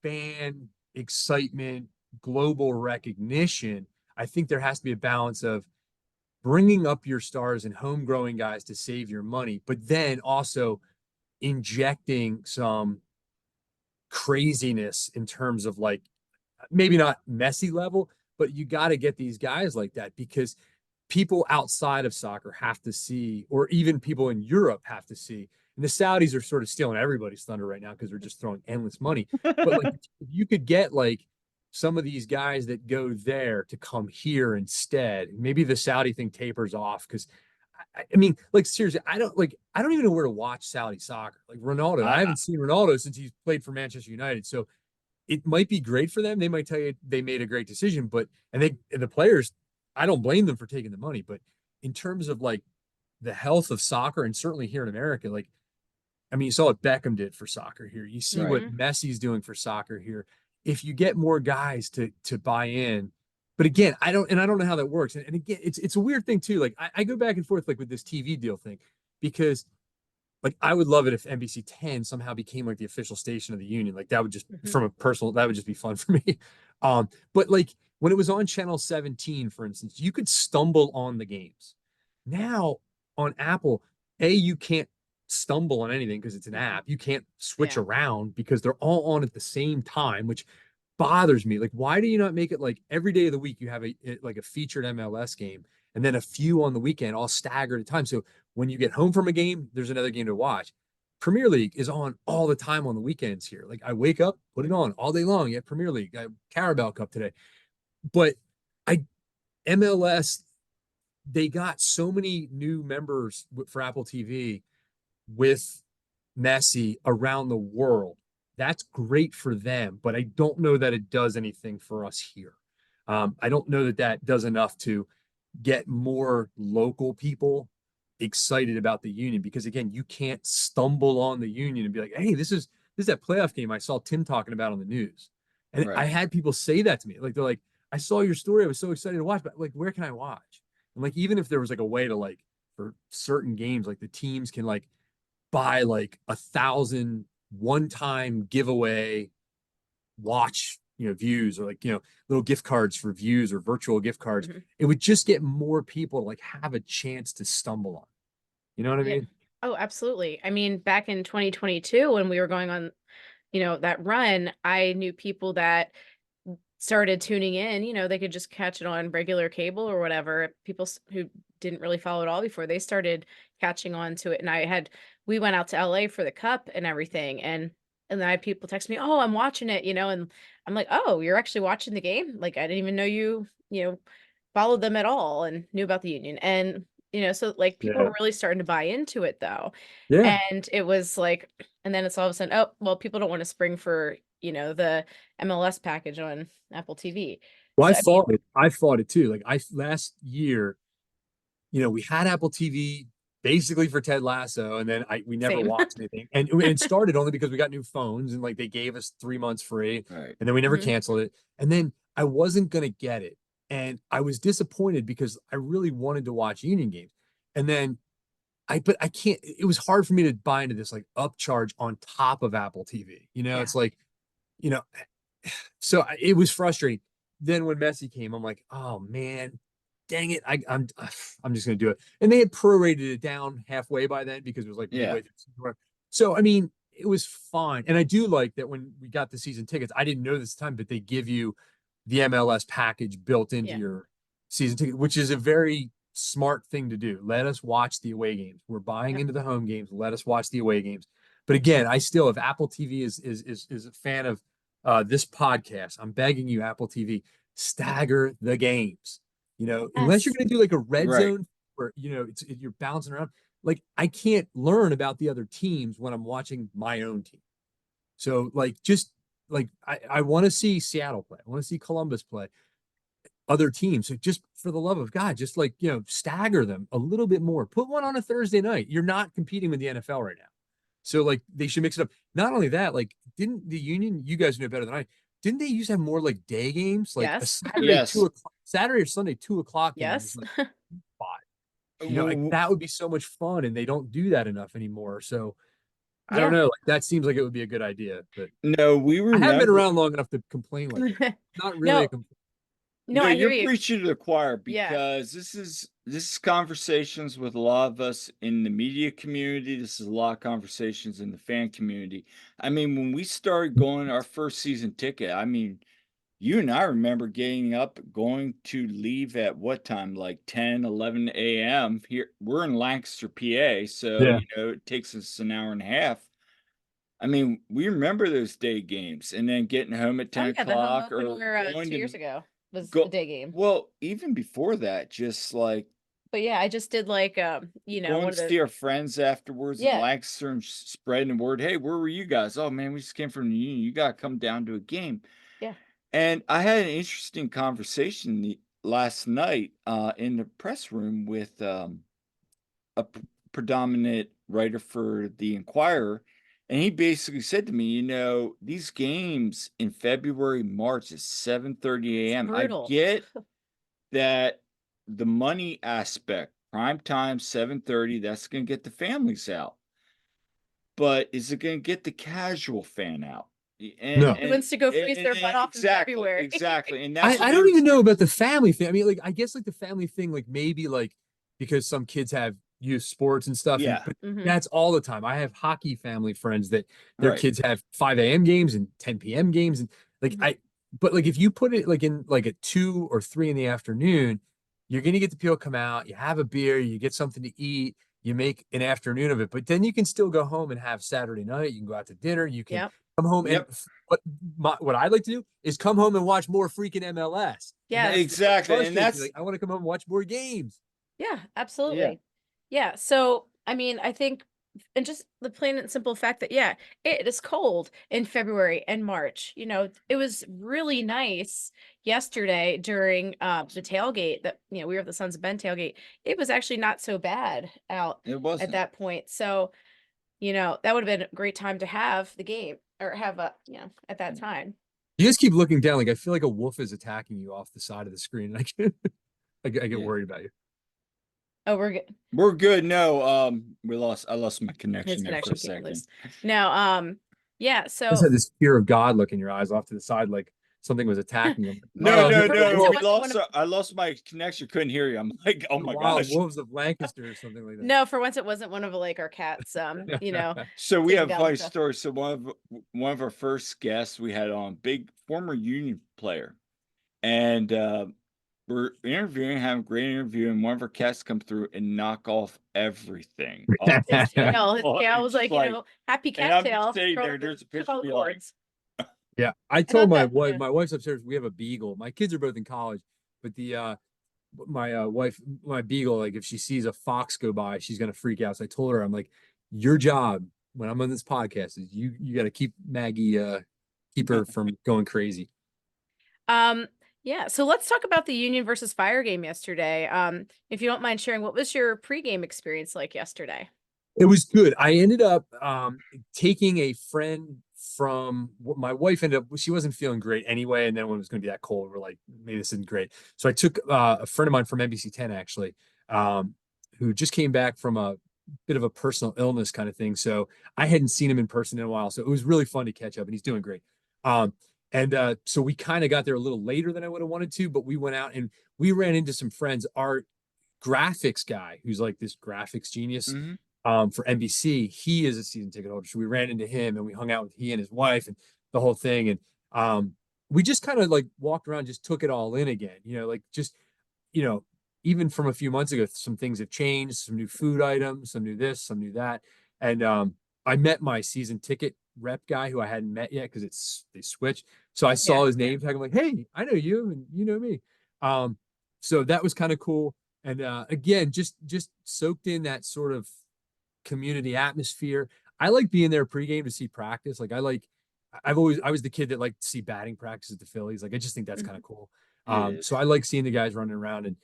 fan excitement, global recognition, I think there has to be a balance of bringing up your stars and home growing guys to save your money, but then also injecting some craziness in terms of like maybe not Messi level, but you got to get these guys like that, because people outside of soccer have to see, or even people in Europe have to see. And the Saudis are sort of stealing everybody's thunder right now because they're just throwing endless money. But like, if you could get like some of these guys that go there to come here instead, maybe the Saudi thing tapers off. Because I mean, like seriously, I don't even know where to watch Saudi soccer. Like Ronaldo, I I haven't seen Ronaldo since he's played for Manchester United. So it might be great for them. They might tell you they made a great decision, but and the players, I don't blame them for taking the money. But in terms of like the health of soccer, and certainly here in America, like I mean, you saw what Beckham did for soccer here. You see right. what Messi's doing for soccer here. If you get more guys to buy in, but again, I don't know how that works. And again, it's a weird thing too. Like I go back and forth like with this TV deal thing, because like I would love it if NBC 10 somehow became like the official station of the union. Like that would just from a personal, that would just be fun for me. But like when it was on channel 17, for instance, you could stumble on the games. Now on Apple, you can't stumble on anything because it's an app. You can't switch Yeah. around because they're all on at the same time, which bothers me. Like, why do you not make it like every day of the week you have like a featured MLS game and then a few on the weekend, all staggered at time? So when you get home from a game, there's another game to watch. Premier League is on all the time on the weekends here. Like I wake up, put it on all day long. Yeah, Premier League, Carabao Cup today. But I MLS, they got so many new members for Apple TV with Messi around the world. That's great for them, but I don't know that it does anything for us here. I don't know that that does enough to get more local people excited about the union, because again, you can't stumble on the union and be like, "Hey, this is that playoff game I saw Tim talking about on the news." And I Right. had people say that to me. Like they're like, "I saw your story. I was so excited to watch, but like, where can I watch?" And like, even if there was like a way to like for certain games, like the teams can like buy like 1,000 one-time giveaway watch views, or like little gift cards for views or virtual gift cards, it would just get more people to like have a chance to stumble on. You know what I Yeah. mean? Oh, absolutely. I mean, back in 2022, when we were going on, that run, I knew people that started tuning in. They could just catch it on regular cable or whatever. People who didn't really follow it all before, they started catching on to it. And we went out to LA for the cup and everything. And then I had people text me, "Oh, I'm watching it," and I'm like, "Oh, you're actually watching the game? Like, I didn't even know you followed them at all and knew about the union." And, so like people Yeah. were really starting to buy into it though. Yeah. And it was like, and then it's all of a sudden, oh, well, people don't want to spring for, the MLS package on Apple TV. Well, So I mean, I fought it too. Like last year, we had Apple TV basically for Ted Lasso, and then we never same. watched anything. And it started only because we got new phones and like they gave us 3 months free, Right. and then we never Mhm. canceled it. And then I wasn't gonna get it. And I was disappointed because I really wanted to watch Union games. And then but I can't, it was hard for me to buy into this like upcharge on top of Apple TV. Yeah. It's like, you know, so it was frustrating. Then when Messi came, I'm like, oh man, dang it. I'm just gonna do it. And they had prorated it down halfway by then because it was like Yeah. midway through the season. So I mean, it was fine. And I do like that when we got the season tickets, I didn't know this time, but they give you the MLS package built into your season ticket, which is a very smart thing to do. Let us watch the away games. We're buying into the home games. Let us watch the away games. But again, I still, if Apple TV is a fan of this podcast, I'm begging you, Apple TV, stagger the games. Unless you're going to do like a red zone where you're bouncing around. Like I can't learn about the other teams when I'm watching my own team. So like just like I want to see Seattle play. I want to see Columbus play. Other teams. So just for the love of God, just like stagger them a little bit more. Put one on a Thursday night. You're not competing with the NFL right now. So like they should mix it up. Not only that, like didn't the Union, you guys know better than I, didn't they used to have more like day games? Like a Saturday 2 o'clock, Saturday or Sunday 2 o'clock game was like spot. Like that would be so much fun, and they don't do that enough anymore. So I don't know. Like that seems like it would be a good idea. But no, we remember. I haven't been around long enough to complain like that. Not really a complaint. No, I hear you're you. preaching to the choir because this is conversations with a lot of us in the media community. This is a lot of conversations in the fan community. I mean, when we started going our first season ticket, I mean, you and I remember getting up, going to leave at what time? Like 10, 11 a.m. Here, we're in Lancaster, PA, so it takes us an hour and a half. I mean, we remember those day games, and then getting home at 10 o'clock or 2 years ago was go, the day game. Well, even before that, just like. But yeah, I just did like going to see our friends afterwards in Lancaster and spreading the word. Hey, where were you guys? Oh man, we just came from the Union. You got to come down to a game. Yeah. And I had an interesting conversation last night in the press room with a predominant writer for the Inquirer. And he basically said to me, these games in February, March at 7:30 a.m. I get that the money aspect, prime time, 7:30, that's going to get the families out. But is it going to get the casual fan out? No. Who wants to go freeze their butt off in February? Exactly. And I don't even know about the family thing. I mean, like, I guess like the family thing, like maybe like because some kids have youth sports and stuff. Yeah. But that's all the time. I have hockey family friends that their kids have 5 a.m. games and 10 p.m. games. And like, but like if you put it like in like at 2 or 3 in the afternoon, you're going to get the people come out, you have a beer, you get something to eat, you make an afternoon of it, but then you can still go home and have Saturday night. You can go out to dinner. You can come home. And what I'd like to do is come home and watch more freaking MLS. Yeah, exactly. And that's like, I want to come home and watch more games. Yeah, absolutely. Yeah. So, I mean, I think, and just the plain and simple fact that, it is cold in February and March. It was really nice yesterday during the tailgate that, we were at the Sons of Ben tailgate. It was actually not so bad out at that point. So, that would have been a great time to have the game or have at that time. You guys keep looking down. Like, I feel like a wolf is attacking you off the side of the screen. I get worried about you. Oh, we're good. We're good. No, I lost my connection there for a second. No, so I just had this fear of God look in your eyes off to the side, like something was attacking them. No. I lost my connection. Couldn't hear you. I'm like, oh my gosh. Wolves of Lancaster or something like that. No, for once it wasn't one of like our cats. So we have a funny story. So one of our first guests we had on, big former Union player, and we're interviewing, having a great interview, and one of our cats come through and knock off everything. His tail was like, happy cat tail. There's a picture of me. Yeah, I told my wife, my wife's upstairs, we have a beagle. My kids are both in college, but my wife, my beagle, like if she sees a fox go by, she's gonna freak out. So I told her, I'm like, your job when I'm on this podcast is you got to keep Maggie, keep her from going crazy. Yeah, so let's talk about the Union versus Fire game yesterday. If you don't mind sharing, what was your pregame experience like yesterday? It was good. I ended up taking a friend from my wife she wasn't feeling great anyway. And then when it was going to be that cold, we're like, maybe this isn't great. So I took a friend of mine from NBC 10 actually, who just came back from a bit of a personal illness kind of thing. So I hadn't seen him in person in a while. So it was really fun to catch up, and he's doing great. So we kind of got there a little later than I would have wanted to, but we went out and we ran into some friends. Our graphics guy, who's like this graphics genius, Hmm. for NBC, he is a season ticket holder. So we ran into him and we hung out with he and his wife and the whole thing. And we just kind of like walked around, just took it all in again, like just, you know, even from a few months ago, some things have changed, some new food items, some new this, some new that. And I met my season ticket rep guy who I hadn't met yet because they switched. So I Yeah. saw his name tag. I'm like, hey, I know you and you know me. So that was kind of cool. And again, just soaked in that sort of community atmosphere. I like being there pregame to see practice. Like I was the kid that liked to see batting practice at the Phillies. Like I just think that's kind of cool. It is. So I like seeing the guys running around and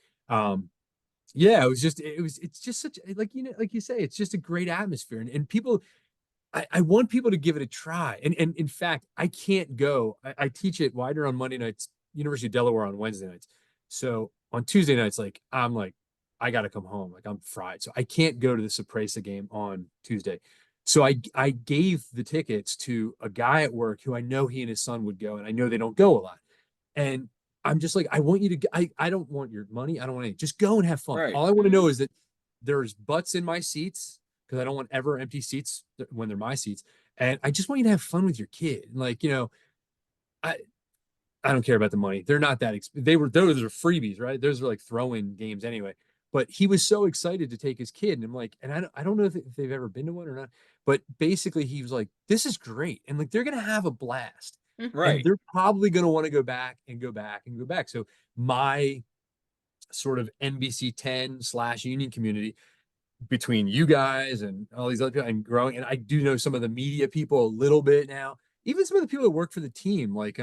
yeah, it's just such like like you say, it's just a great atmosphere and people. I want people to give it a try. And in fact, I can't go. I teach at Widener on Monday nights, University of Delaware on Wednesday nights. So on Tuesday nights, I'm like, I got to come home. Like I'm fried. So I can't go to the Saprissa game on Tuesday. So I gave the tickets to a guy at work who I know he and his son would go, and I know they don't go a lot. And I'm just like, I want you to, I don't want your money. I don't want any, just go and have fun. Right. All I want to know is that there's butts in my seats because I don't want ever empty seats when they're my seats. And I just want you to have fun with your kid. Like, I, I don't care about the money. They're not that those are freebies, right? Those are like throw-in games anyway. But he was so excited to take his kid, and I'm like, and I don't know if they've ever been to one or not, but basically he was like, this is great, and like they're gonna have a blast, and Right. they're probably gonna want to go back and go back and go back. So my sort of NBC 10 / union community between you guys and all these other people and growing. And I do know some of the media people a little bit now, even some of the people that work for the team, like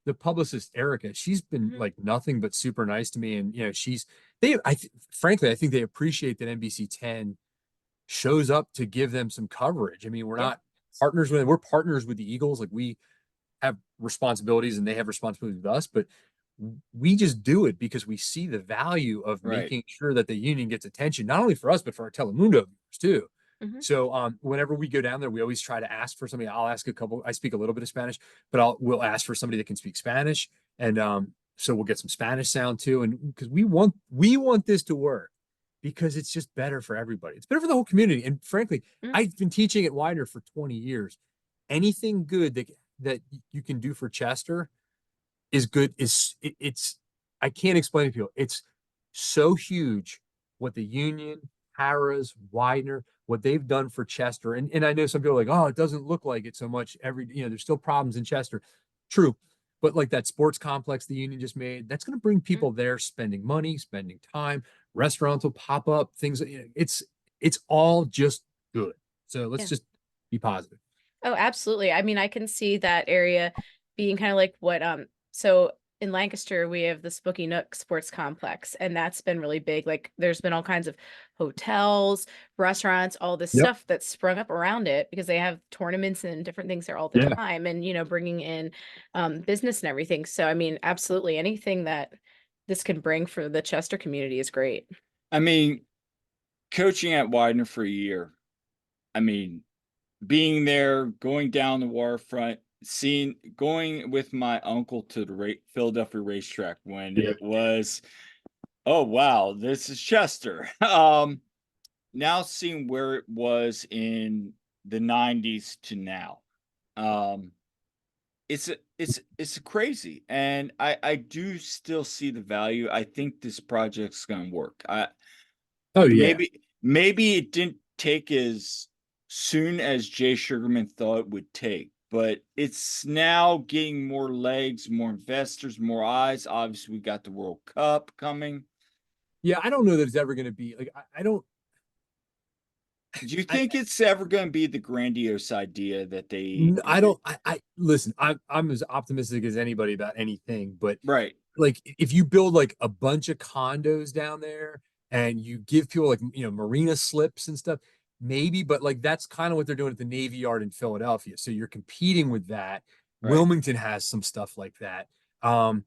the publicist Erica. She's been Mhm. like nothing but super nice to me. And frankly, I think they appreciate that NBC 10 shows up to give them some coverage. I mean, we're Yeah. not partners with them, we're partners with the Eagles. Like we have responsibilities and they have responsibilities with us, but we just do it because we see the value of Right. making sure that the union gets attention, not only for us, but for our Telemundo viewers too. Mhm. So whenever we go down there, we always try to ask for somebody. I'll ask I speak a little bit of Spanish, but we'll ask for somebody that can speak Spanish. And so we'll get some Spanish sound too. And because we want this to work because it's just better for everybody. It's better for the whole community. And frankly, Mhm. I've been teaching at Widener for 20 years. Anything good that you can do for Chester is good. It's I can't explain it to people. It's so huge what the Union, Harrah's, Widener, what they've done for Chester. And I know some people are like, oh, it doesn't look like it so much. There's still problems in Chester. True. But like that sports complex the Union just made, that's going to bring Mhm. people there spending money, spending time. Restaurants will pop up, things. It's all just good. So let's Yeah. just be positive. Oh, absolutely. I mean, I can see that area being kind of like what so in Lancaster we have the Spooky Nook Sports Complex, and that's been really big. Like there's been all kinds of hotels, restaurants, all this Yep. stuff that's sprung up around it because they have tournaments and different things there all the Yeah. time, and bringing in business and everything. So I mean, absolutely anything that this can bring for the Chester community is great. I mean, coaching at Widener for a year. I mean, being there, going down the waterfront, going with my uncle to the Philadelphia racetrack when Yeah. it was, oh wow, this is Chester. Now seeing where it was in the '90s to now, um, it's crazy, and I do still see the value. I think this project's gonna work. Oh yeah. Maybe it didn't take as soon as Jay Sugarman thought it would take, but it's now getting more legs, more investors, more eyes. Obviously, we got the World Cup coming. Yeah, I don't know that it's ever going to be like I don't Do you I think it's ever going to be the grandiose idea that they I don't I listen, I'm as optimistic as anybody about anything, but right, like if you build like a bunch of condos down there and you give people like marina slips and stuff, maybe, but like that's kind of what they're doing at the Navy Yard in Philadelphia. So you're competing with that. right, Wilmington has some stuff like that. Um,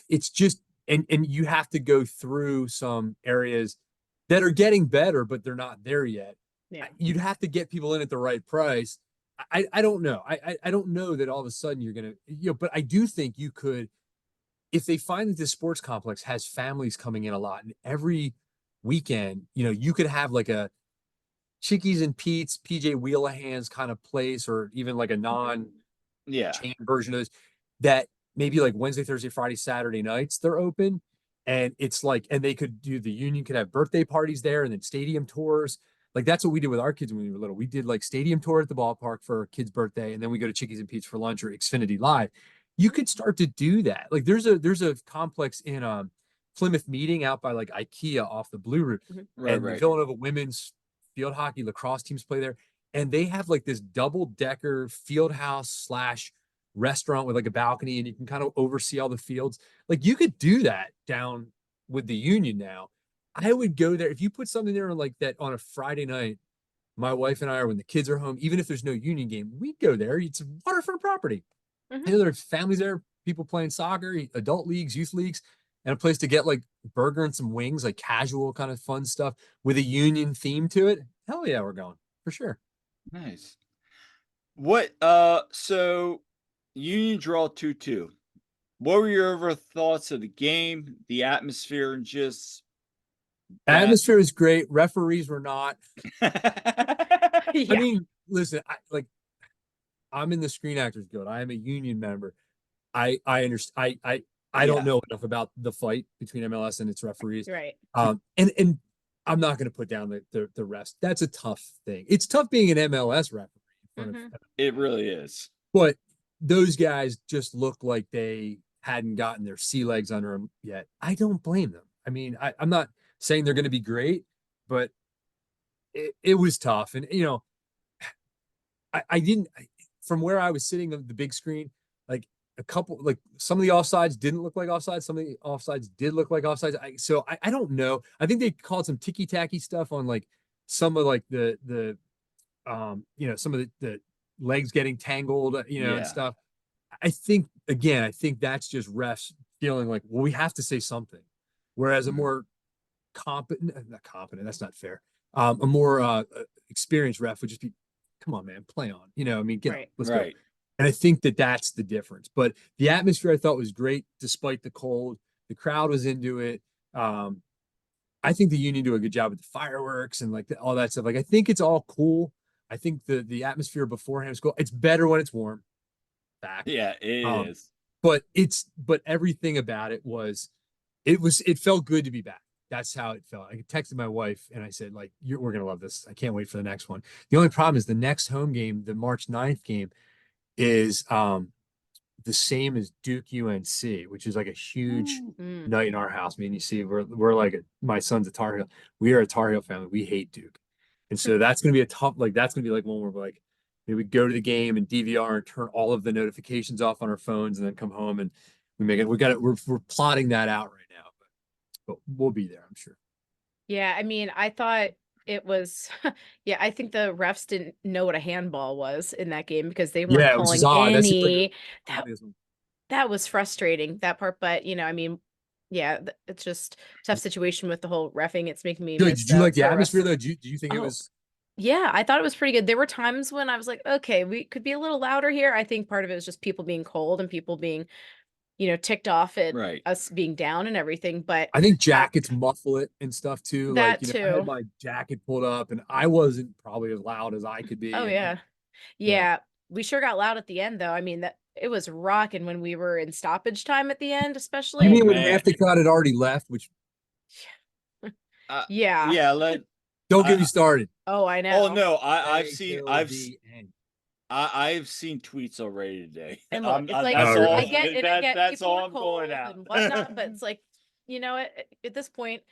it's just and you have to go through some areas that are getting better, but they're not there yet. Yeah. You'd have to get people in at the right price. I don't know. I don't know that all of a sudden you're gonna, but I do think you could, if they find that this sports complex has families coming in a lot, and every weekend, you could have like a Chickies and Pete's, PJ Wheelahan's kind of place, or even like a non-chain version of this, that maybe like Wednesday, Thursday, Friday, Saturday nights they're open. And it's like, and they could do, the union could have birthday parties there and then stadium tours. Like that's what we did with our kids when we were little. We did like stadium tour at the ballpark for our kid's birthday, and then we go to Chickies and Pete's for lunch, or Xfinity Live. You could start to do that. Like there's a complex in Plymouth Meeting out by like IKEA off the Blue Route, and the Villanova women's field hockey lacrosse teams play there, and they have like this double-decker field house / restaurant with like a balcony, and you can kind of oversee all the fields. Like you could do that down with the union now. I would go there if you put something there like that on a Friday night. My wife and I, or when the kids are home, even if there's no union game, we'd go there. It's waterfront property. There's families there, people playing soccer, adult leagues, youth leagues, and a place to get like burger and some wings, like casual kind of fun stuff with a union theme to it. Hell yeah, we're going for sure. Nice. What so Union draw 2-2. What were your overall thoughts of the game, the atmosphere, and just atmosphere was great. Referees were not. Yeah. I mean, listen, I'm in the Screen Actors Guild. I am a union member. I understand. I don't know enough about the fight between MLS and its referees. Right. And I'm not going to put down the refs. That's a tough thing. It's tough being an MLS referee. It really is. But those guys just look like they hadn't gotten their sea legs under them yet. I don't blame them. I mean, I'm not saying they're going to be great, but it was tough. And, I didn't, from where I was sitting on the big screen, like some of the offsides didn't look like offsides. Some of the offsides did look like offsides. So I don't know. I think they called some ticky-tacky stuff on like some of like the some of the legs getting tangled, and stuff. I think that's just refs feeling like, well, we have to say something. Whereas a more not competent, that's not fair. A more experienced ref would just be, come on, man, play on. I mean, get up, let's go. And I think that's the difference. But the atmosphere I thought was great despite the cold. The crowd was into it. I think the union do a good job with the fireworks and like all that stuff. Like I think it's all cool. I think the atmosphere beforehand is cool. It's better when it's warm. Fact. Yeah, it is. But everything about it it felt good to be back. That's how it felt. I texted my wife and I said, like, we're going to love this. I can't wait for the next one. The only problem is the next home game, the March 9th game, is the same as Duke UNC, which is like a huge night in our house. I mean, you see, we're like, my son's a Tar Heel. We are a Tar Heel family. We hate Duke. And so that's going to be that's going to be like one where we're like, maybe we go to the game and DVR and turn all of the notifications off on our phones and then come home and we make it. We're plotting that out right now, but we'll be there, I'm sure. Yeah. I mean, I thought it was, I think the refs didn't know what a handball was in that game because they weren't calling any. That was frustrating, that part. But, I mean, it's just a tough situation with the whole reffing. It's making me. Did you like the atmosphere though? Do you think it was? Yeah, I thought it was pretty good. There were times when I was like, okay, we could be a little louder here. I think part of it was just people being cold and people being, ticked off at us being down and everything. But I think jackets muffle it and stuff too. That like, too. I had my jacket pulled up and I wasn't probably as loud as I could be. Oh, yeah. We sure got loud at the end though. I mean, it was rocking when we were in stoppage time at the end, especially. You mean when half the crowd had already left, which don't get me started. Oh, I know. Oh no, I've seen tweets already today. And look, it's like I get that's all I'm going out and whatnot, but it's like, at this point,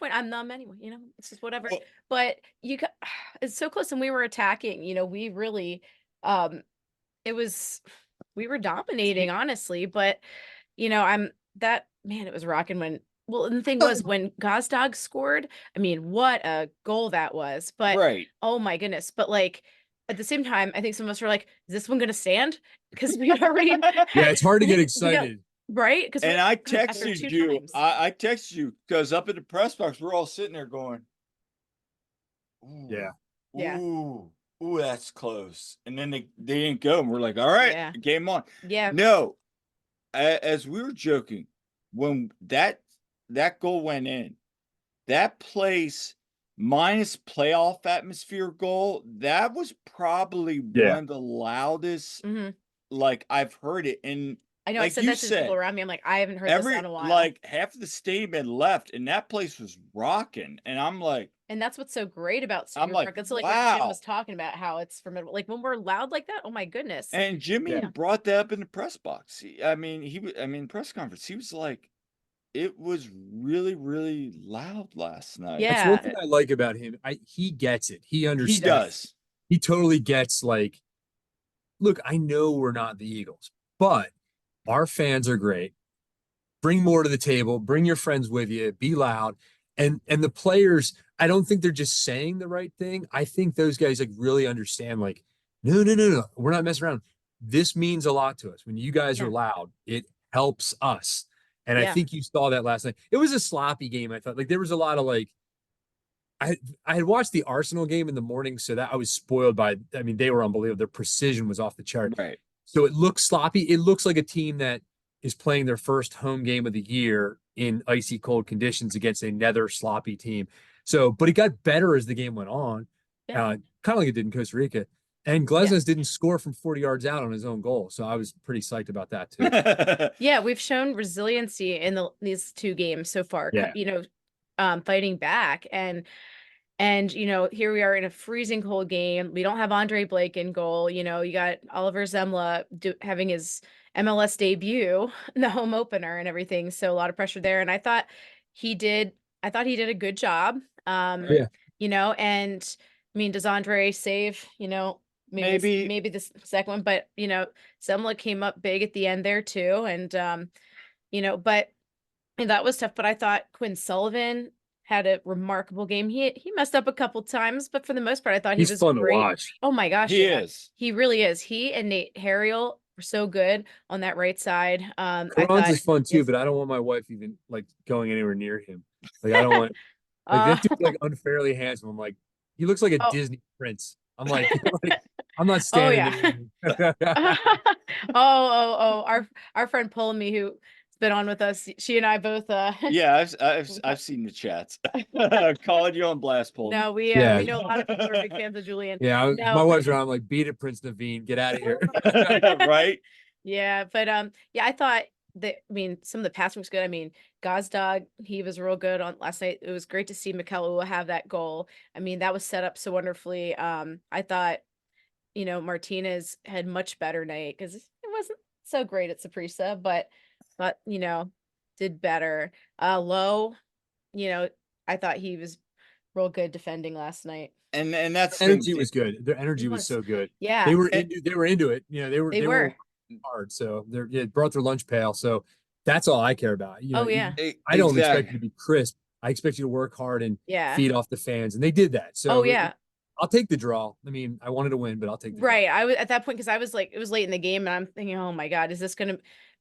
I'm numb anyway. It's just whatever. But it's so close, and we were attacking. We really, we were dominating, honestly. But it was rocking when. Well, and the thing was when Gazdag scored, I mean, what a goal that was. But oh my goodness. But like at the same time, I think some of us were like, is this one gonna stand? Because we already it's hard to get excited. Right? And I texted you. I texted you because up at the press box, we're all sitting there going, Ooh, Yeah. Yeah. ooh, that's close. And then they didn't go, and we're like, all right, Yeah. game on. Yeah. No, as we were joking, when that goal went in, that place minus playoff atmosphere goal, that was probably Yeah. one of the loudest hmm like I've heard it. And I know I like said you that to the people said, around me. I'm like, I haven't heard this in a while. like half of the stadium had left, and that place was rocking. And I'm like, And that's what's so great about I'm Cedar like, Park. That's like what Jim wow. was talking about, how it's formidable. Like when we're loud like that, oh my goodness. And Jimmy Yeah. brought that up in the press box. I mean, press conference. He was like, it was really, really loud last night. That's one Yeah. thing I like about him. He gets it. He He understands. does. He totally gets, like, look, I know we're not the Eagles, but our fans are great. Bring more to the table, bring your friends with you, be loud. And the players, I don't think they're just saying the right thing. I think those guys like really understand, like, no, we're not messing around. This means a lot to us. When you guys Yeah. are loud, it helps us. And I Yeah. think you saw that last night. It was a sloppy game. I thought, like, there was a lot of, like, I had watched the Arsenal game in the morning, so that I was spoiled by. I mean, they were unbelievable. Their precision was off the chart. Right. So it looks sloppy. It looks like a team that is playing their first home game of the year in icy cold conditions against another sloppy team. So, but it got better as the game went on, Yeah. kind of like it did in Costa Rica. And Glesnes didn't score from 40 yards out on his own goal, so I was pretty psyched about that too. Yeah, we've shown resiliency in these two games so far. Yeah. You know, fighting back, and you know, here we are in a freezing cold game. We don't have Andre Blake in goal. You know, you got Oliver Zemla having his MLS debut, the home opener, and everything. So a lot of pressure there. And he did. I thought he did a good job. Yeah. You know, and I mean, does Andre save? You know, maybe this second one, but you know, Zemla came up big at the end there too, and you know, but and that was tough. But I thought Quinn Sullivan had a remarkable game. He messed up a couple times, but for the most part, I thought he He's was fun to great. watch. Oh my gosh, He yeah, is. he really is. He and Nate Harriel were so good on that right side. I Carran's thought is fun too, yes. but I don't want my wife even like going anywhere near him. Like, I don't want, like, Uh, that dude's like unfairly handsome. I'm like, he looks like a oh, Disney prince. I'm like, I'm not oh standing yeah. there. Our friend Ptolemy, who's been on with us, she and I both Yeah, I've seen the chats. Calling you on blast, Paul. no, we Yeah. know a lot of people are big fans of Julian. Yeah, my No, wife's around. I'm like, beat it, Prince Naveen. Get out of here. Right? yeah, but yeah, I thought that, I mean, some of the passing was good. I mean, Gazdag, he was real good on last night. It was great to see Mikel have that goal. I mean, that was set up so wonderfully. I thought, you know, Martinez had much better night because it wasn't so great at Saprissa, but you know, did better. Low, you know, I thought he was real good defending last night. And that's the Energy thing. was good. Their energy was was. so good. Yeah, They were And- into it. You know, they they were were. hard. So they brought their lunch pail. So that's all I care about. You know, Oh yeah, I don't expect Exactly. you to be crisp. I expect you to work hard and yeah. feed off the fans, and they did that. So Oh yeah. I'll take the draw. I mean, I wanted to win, but I'll take the draw. Right. I was at that point because I was like, it was late in the game, and I'm thinking, oh my God, is this going to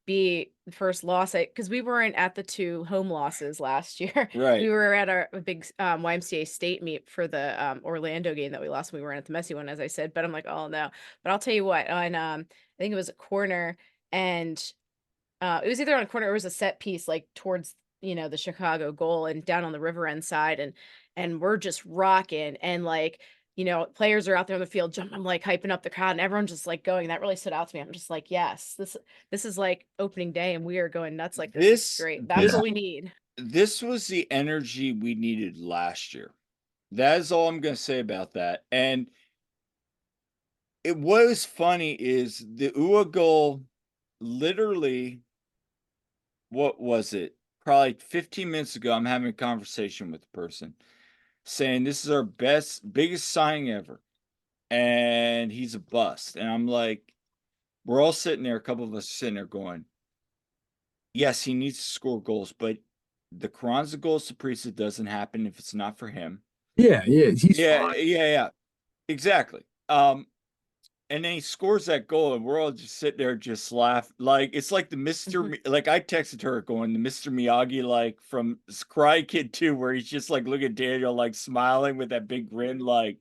be the first loss? Because we weren't at the two home losses last year. Right. We were at a big YMCA state meet for the Orlando game that we lost. We weren't at the messy one, as I said. But I'm like, oh no. But I'll tell you what, on I think it was a corner, and it was either on a corner or it was a set piece, like towards, you know, the Chicago goal and down on the river end side, and we're just rocking, and like, you know, players are out there on the field jumping, I'm like hyping up the crowd, and everyone's just like going. That really stood out to me. I'm just like, yes, this is like opening day, and we are going nuts like this. This is great. That's what we need. This was the energy we needed last year. That is all I'm going to say about that. And it was funny is the UA goal, literally, what was it? Probably 15 minutes ago, I'm having a conversation with a person saying this is our biggest signing ever. And he's a bust. And I'm like, we're all sitting there, a couple of us are sitting there going, yes, he needs to score goals, but the Carranza goal Saprissa doesn't happen if it's not for him. Yeah, he's fine. Yeah, exactly. and then he scores that goal, and we're all just sitting there just laugh. Like, it's like the Mr. Like, I texted her going, the Mr. Miyagi, like from Cry Kid 2, where he's just like, look at Daniel, like smiling with that big grin. Like,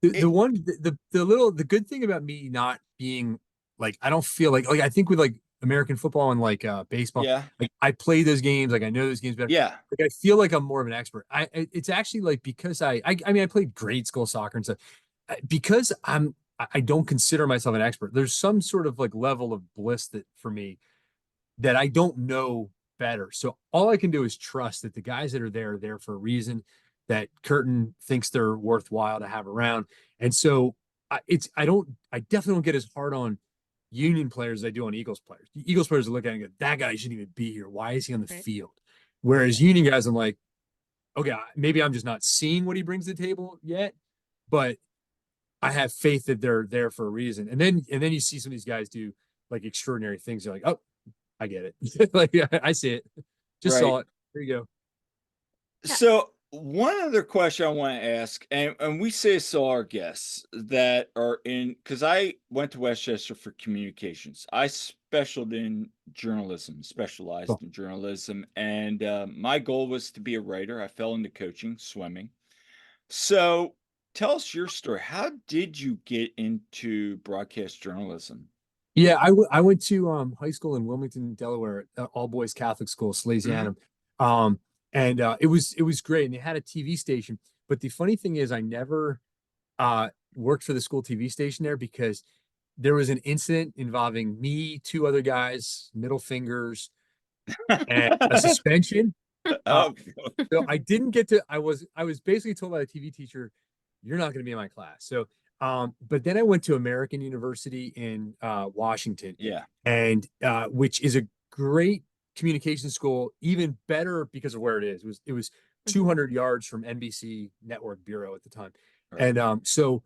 The good thing about me not being like, I don't feel like I think with like American football and like baseball, yeah, like I play those games, like I know those games better. yeah, Like I feel like I'm more of an expert. It's actually like because I mean I played grade school soccer and stuff. Because I don't consider myself an expert. There's some sort of like level of bliss that for me that I don't know better. So all I can do is trust that the guys that are there for a reason, that Curtin thinks they're worthwhile to have around. And so I definitely don't get as hard on Union players as I do on Eagles players. The Eagles players are looking at it and go, that guy shouldn't even be here. Why is he on the field? Whereas Union guys, I'm like, okay, maybe I'm just not seeing what he brings to the table yet, but I have faith that they're there for a reason. And then you see some of these guys do like extraordinary things. You're like, oh, I get it. Like I see it. Just right. saw it. There you go. So one other question I want to ask, and we say so our guests that are in, because I went to Westchester for communications. I specialized in journalism, and my goal was to be a writer. I fell into coaching, swimming. So tell us your story. How did you get into broadcast journalism? Yeah, I went to high school in Wilmington, Delaware, all boys Catholic school, Salesianum. Um, and it was great. And they had a TV station. But the funny thing is I never worked for the school TV station there because there was an incident involving me, two other guys, middle fingers, and a suspension. Oh, So I didn't get to, I was basically told by the TV teacher, you're not going to be in my class. So, but then I went to American University in Washington, yeah. and which is a great communication school, even better because of where it is. It was 200 yards from NBC Network Bureau at the time. Right. And so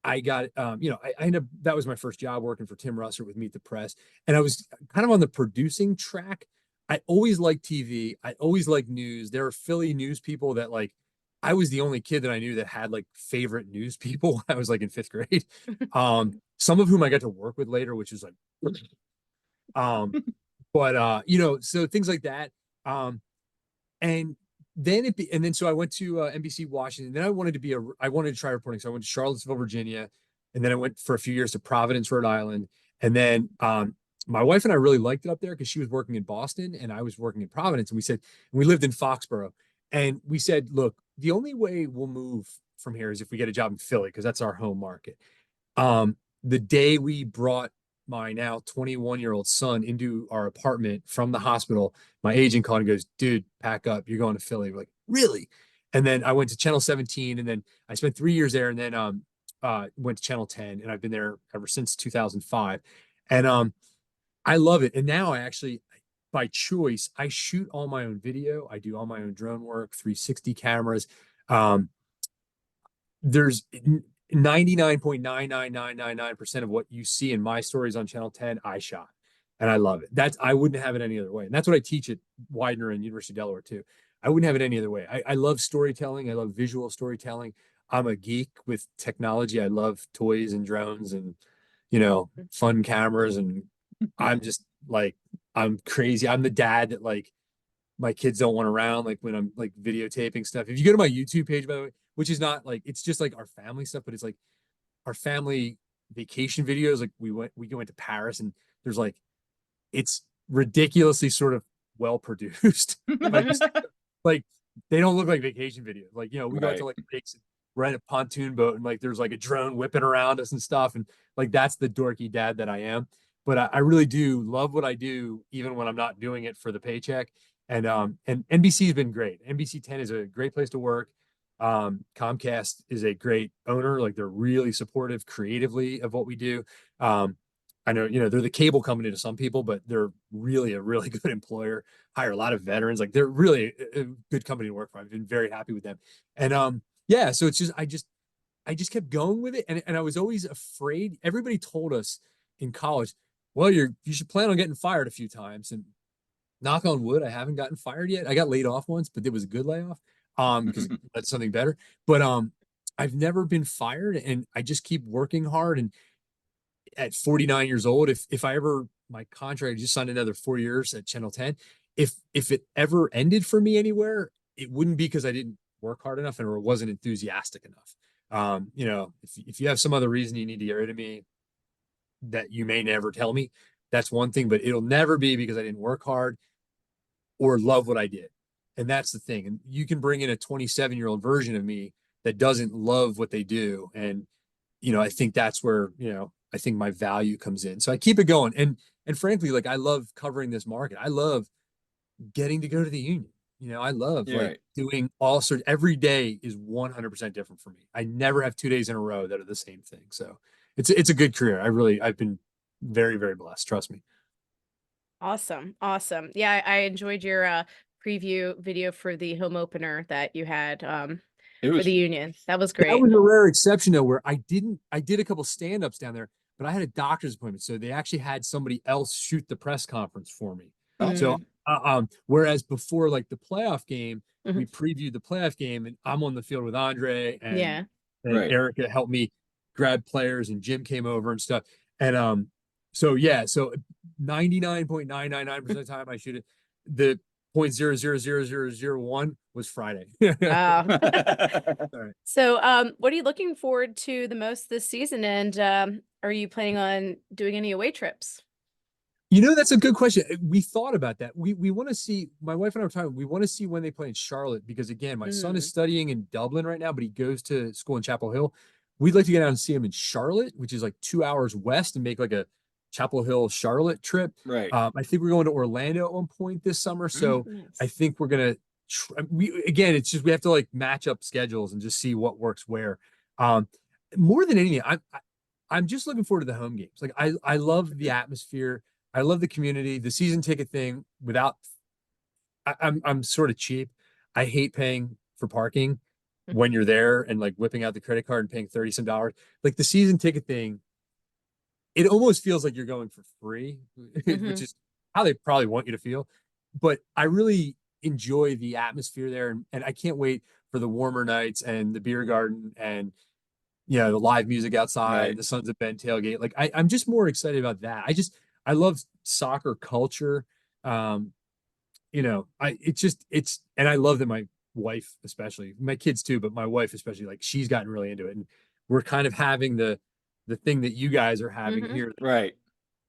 I got, I ended up, that was my first job working for Tim Russert with Meet the Press. And I was kind of on the producing track. I always liked TV. I always liked news. There are Philly news people that like, I was the only kid that I knew that had like favorite news people. I was like in fifth grade. Some of whom I got to work with later, which was like, so things like that. And then so I went to NBC Washington. Then I wanted to try reporting. So I went to Charlottesville, Virginia, and then I went for a few years to Providence, Rhode Island. And then my wife and I really liked it up there because she was working in Boston and I was working in Providence. And we lived in Foxborough. And we said, look, the only way we'll move from here is if we get a job in Philly because that's our home market. The day we brought my now 21-year-old son into our apartment from the hospital, my agent called and goes, dude, pack up. You're going to Philly. We're like, really? And then I went to Channel 17 and then I spent 3 years there and then went to Channel 10 and I've been there ever since 2005. And I love it. And now I actually, by choice, I shoot all my own video. I do all my own drone work, 360 cameras. There's 99.99999% of what you see in my stories on Channel 10, I shot. And I love it. I wouldn't have it any other way. And that's what I teach at Widener and University of Delaware too. I wouldn't have it any other way. I love storytelling. I love visual storytelling. I'm a geek with technology. I love toys and drones and, fun cameras. And I'm just like, I'm crazy. I'm the dad that like my kids don't want around, like when I'm like videotaping stuff. If you go to my YouTube page, by the way, which is not like, it's just like our family stuff, but it's like our family vacation videos. Like we went to Paris and there's like, it's ridiculously sort of well produced. Like they don't look like vacation videos. Like, we go out to like lakes and rent a pontoon boat and like, there's like a drone whipping around us and stuff. And like, that's the dorky dad that I am. But I really do love what I do, even when I'm not doing it for the paycheck. And NBC has been great. NBC 10 is a great place to work. Comcast is a great owner. Like they're really supportive creatively of what we do. I know, they're the cable company to some people, but they're really a really good employer, hire a lot of veterans. Like they're really a good company to work for. I've been very happy with them. And yeah, so it's just, I just kept going with it. And I was always afraid. Everybody told us in college, well, you should plan on getting fired a few times. And knock on wood, I haven't gotten fired yet. I got laid off once, but it was a good layoff because that's something better. But I've never been fired and I just keep working hard. And at 49 years old, if I ever, my contract, I just signed another 4 years at Channel 10. If it ever ended for me anywhere, it wouldn't be because I didn't work hard enough or wasn't enthusiastic enough. You know, if you have some other reason you need to get rid of me that you may never tell me, that's one thing, but it'll never be because I didn't work hard or love what I did. And that's the thing. And you can bring in a 27-year-old version of me that doesn't love what they do. And, you know, I think that's where, you know, I think my value comes in. So I keep it going. And frankly, like I love covering this market. I love getting to go to the union. You know, I love like Right. doing all sorts. Every day is 100% different for me. I never have 2 days in a row that are the same thing. So it's a good career. I've been very, very blessed. Trust me. Awesome. Awesome. Yeah, I enjoyed your preview video for the home opener that you had It for was the union. That was That great. was a rare exception though, where I did a couple stand-ups down there, but I had a doctor's appointment. So they actually had somebody else shoot the press conference for me. So Mm. whereas before like the playoff game, we Mhm. previewed the playoff game and I'm on the field with Andre Yeah. and right. Erica helped me grab players and Jim came over and stuff. And so yeah, so 99.999% of the time I shoot it. The 0.000001 was Friday. Oh. Sorry. So, what are you looking forward to the most this season? And are you planning on doing any away trips? You know, that's a good question. We thought about that. We want to see, my wife and I were talking, we want to see when they play in Charlotte because again, my son is Mm. studying in Dublin right now, but he goes to school in Chapel Hill. We'd like to get out and see him in Charlotte, which is like 2 hours west and make like a Chapel Hill Charlotte trip. Right. I think we're going to Orlando at one point this summer. So I Nice. think we're going to again, it's just, we have to like match up schedules and just see what works where. Um, More than anything, I'm just looking forward to the home games. Like I love the atmosphere. I love the community, the season ticket thing without I'm sort of cheap. I hate paying for parking when you're there and like whipping out the credit card and paying 30 some dollars. Like the season ticket thing, it almost feels like you're going for free, which Hmm. is how they probably want you to feel. But I really enjoy the atmosphere there and I can't wait for the warmer nights and the beer garden and you know, the live music outside Right. and the Sons of Ben tailgate. Like I'm just more excited about that. I love soccer culture. Um, you know, and I love that my wife, especially my kids too, but my wife especially, like she's gotten really into it. And we're kind of having the thing that you guys are having Hmm. here, Right.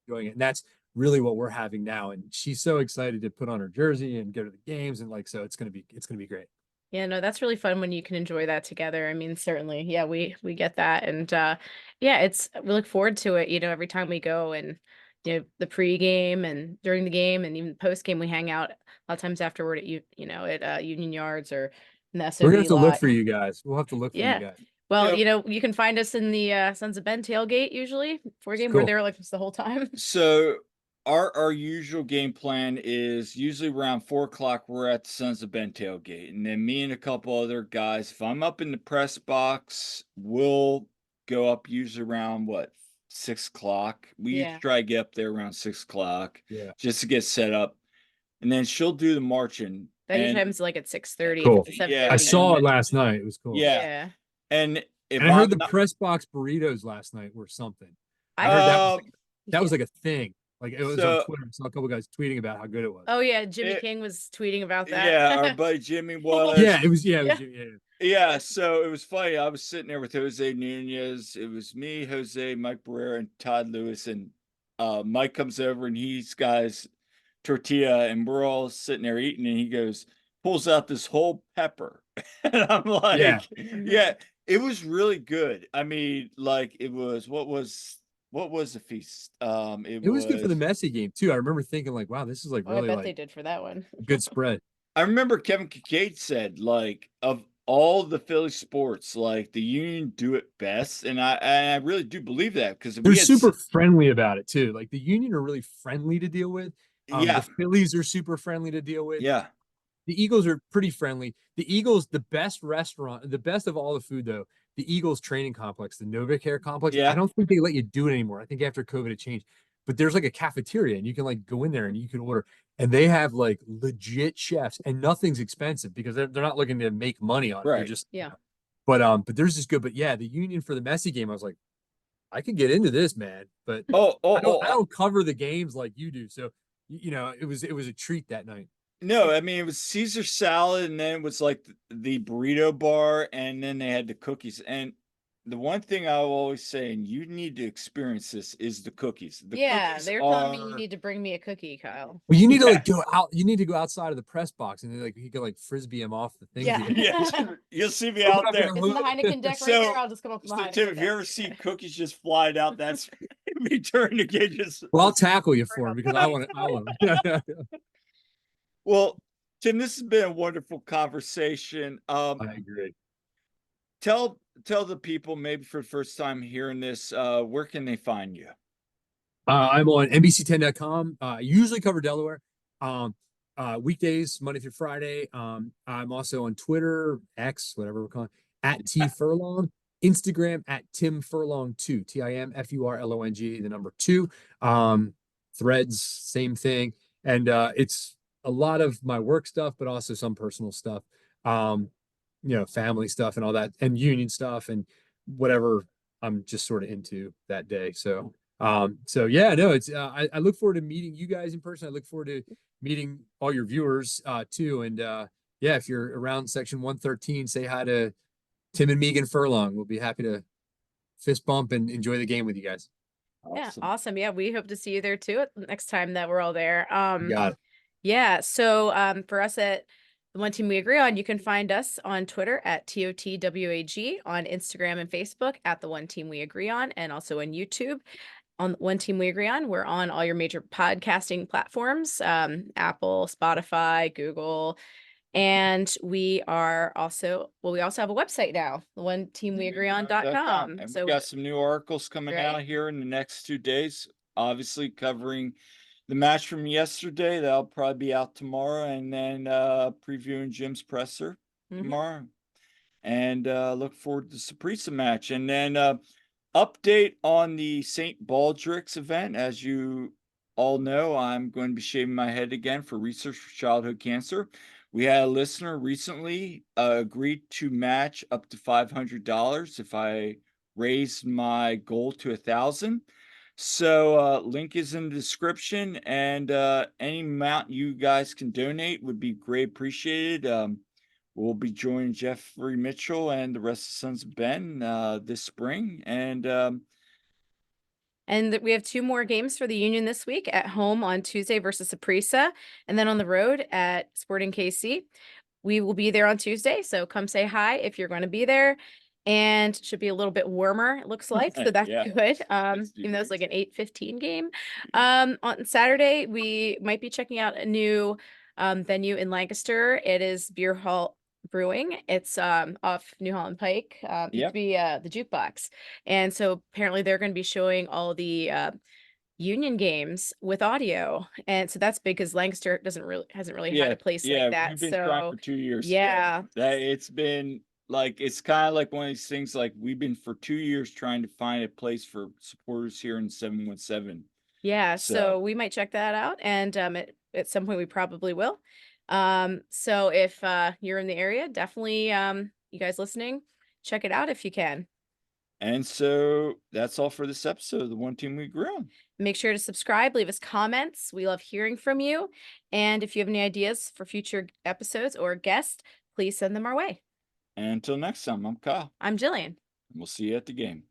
doing it. And that's really what we're having now. And she's so excited to put on her jersey and go to the games. And like, so it's gonna be great. Yeah, no, that's really fun when you can enjoy that together. I mean, certainly, yeah, we get that, and yeah, it's we look forward to it. You know, every time we go, and you know, the pregame and during the game, and even post game, we hang out a lot of times afterward at you know at Union Yards or in the We're gonna have SOB to look lot. for you guys. We'll have to look for you Yeah. guys. Well, Yep. you know, you can find us in the Sons of Ben tailgate usually for a game. We're Cool. there like just the whole time. So our usual game plan is usually around 4 o'clock. We're at the Sons of Ben tailgate, and then me and a couple other guys. If I'm up in the press box, we'll go up usually around what 6 o'clock. We usually Yeah. try to get up there around 6 o'clock Yeah. just to get set up, and then she'll do the marching. That usually And happens like at 6:30 if Cool. it's a yeah, I 7:30 saw game. it last night. It was cool. yeah, Yeah. and if And I heard I'm the not, press box burritos last night were something. I I heard um, that was yeah. like a thing. Like it was on so Twitter. I saw a couple guys tweeting about how good it was. Oh yeah, Jimmy it, King was tweeting about that. yeah, our buddy Jimmy Yeah, was. it was Yeah. yeah. Yeah, so it was funny. I was sitting there with Jose Nunez. It was me, Jose, Mike Barrera, and Todd Lewis. And Mike comes over and he's got his tortilla, and we're all sitting there eating. And he goes, pulls out this whole pepper, and I'm Yeah. like, yeah, it was really good. I mean, like it was what was the feast? It It was good for the was. Messi game too. I remember thinking like, wow, this is like Oh, I really bet they like did for that one. a good spread. I remember Kevin Kincaid said, like, of all the Philly sports, like the Union do it best, and I really do believe that because They're we had, super friendly about it too. Like the Union are really friendly to deal with. The yeah, Phillies are super friendly to deal with. yeah, The Eagles are pretty friendly. The Eagles, the best restaurant, the best of all the food though, the Eagles training complex, the NovaCare complex. I yeah, don't think they let you do it anymore. I think after COVID it changed. But there's like a cafeteria and you can like go in there and you can order. And they have like legit chefs and nothing's expensive because they're not looking to make money on it. They're right. just Yeah. but there's this good. But yeah, the Union for the Messi game, I was like, I could get into this, man, but Oh, I don't cover the games like you do. So, you know, it was a treat that night. no, I mean, it was Caesar salad, and then it was like the burrito bar, and then they had the cookies. And the one thing I will always say, and you need to experience this, is the cookies. The Yeah, cookies they were telling me you are need to bring me a cookie, Kyle. Well, you need to Yeah. like go out. You need to go outside of the press box, and then like you can like frisbee him off the thing. Yeah. yeah, you'll see me Open out up your there. Isn't the Heineken deck right there? So, I'll just come up with the So Heineken Tim, if you deck. ever see cookies just flying out, that's me turning to get just. Well, I'll tackle you for him because I want to. I want to. Well, Tim, this has been a wonderful conversation. I agree. Tell the people, maybe for the first time hearing this, where can they find you? I'm on NBC10.com. I usually cover Delaware. Weekdays, Monday through Friday. I'm also on Twitter, X, whatever we're calling it, at T Furlong. Instagram at Tim Furlong 2, TIMFURLONG, the number 2. Threads, same thing. And it's a lot of my work stuff, but also some personal stuff. You know, family stuff and all that, and union stuff and whatever I'm just sort of into that day. So yeah, no, it's I look forward to meeting you guys in person. I look forward to meeting all your viewers too. And yeah, if you're around section 113, say hi to Tim and Megan Furlong. We'll be happy to fist bump and enjoy the game with you guys. Yeah, Awesome. awesome. Yeah, we hope to see you there too next time that we're all there. You got it. Yeah, so for us at the One Team We Agree On, you can find us on Twitter at TOTWAG, on Instagram and Facebook at the One Team We Agree On, and also on YouTube on One Team We Agree On. We're on all your major podcasting platforms, Apple, Spotify, Google, and we also have a website now, the oneteamweagreeon.com. And So we got some new articles coming Right. out here in the next 2 days, obviously covering the match from yesterday. That'll probably be out tomorrow, and then previewing Jim's presser Mhm. tomorrow. And look forward to the Saprissa match. And then update on the St. Baldrick's event. As you all know, I'm going to be shaving my head again for Research for Childhood Cancer. We had a listener recently agreed to match up to $500 if I raise my goal to 1,000. So link is in the description, and any amount you guys can donate would be great appreciated. We'll be joining Jeffrey Mitchell and the rest of the Sons of Ben this spring. And we have 2 more games for the Union this week, at home on Tuesday versus Saprissa, and then on the road at Sporting KC. We will be there on Tuesday, so come say hi if you're going to be there. And should be a little bit warmer, it looks like, so that's Yeah. good. Let's do Even though it's great. like an 8:15 game. On Saturday, we might be checking out a new venue in Lancaster. It is Beer Hall Brewing. It's off New Holland Pike. Used to Yep. be the Jukebox. And so apparently they're going to be showing all the Union games with audio. And so that's big because Lancaster hasn't really had a place like that. We've been trying So for 2 years. yeah. That it's been like, it's kind of like one of these things, like we've been for 2 years trying to find a place for supporters here in 717. Yeah, So- so we might check that out, and at some point we probably will. So if you're in the area, definitely you guys listening, check it out if you can. And so that's all for this episode of the One Team We Agree On. Make sure to subscribe, leave us comments. We love hearing from you. And if you have any ideas for future episodes or guests, please send them our way. And until next time, I'm Kyle. I'm Jillian. And we'll see you at the game.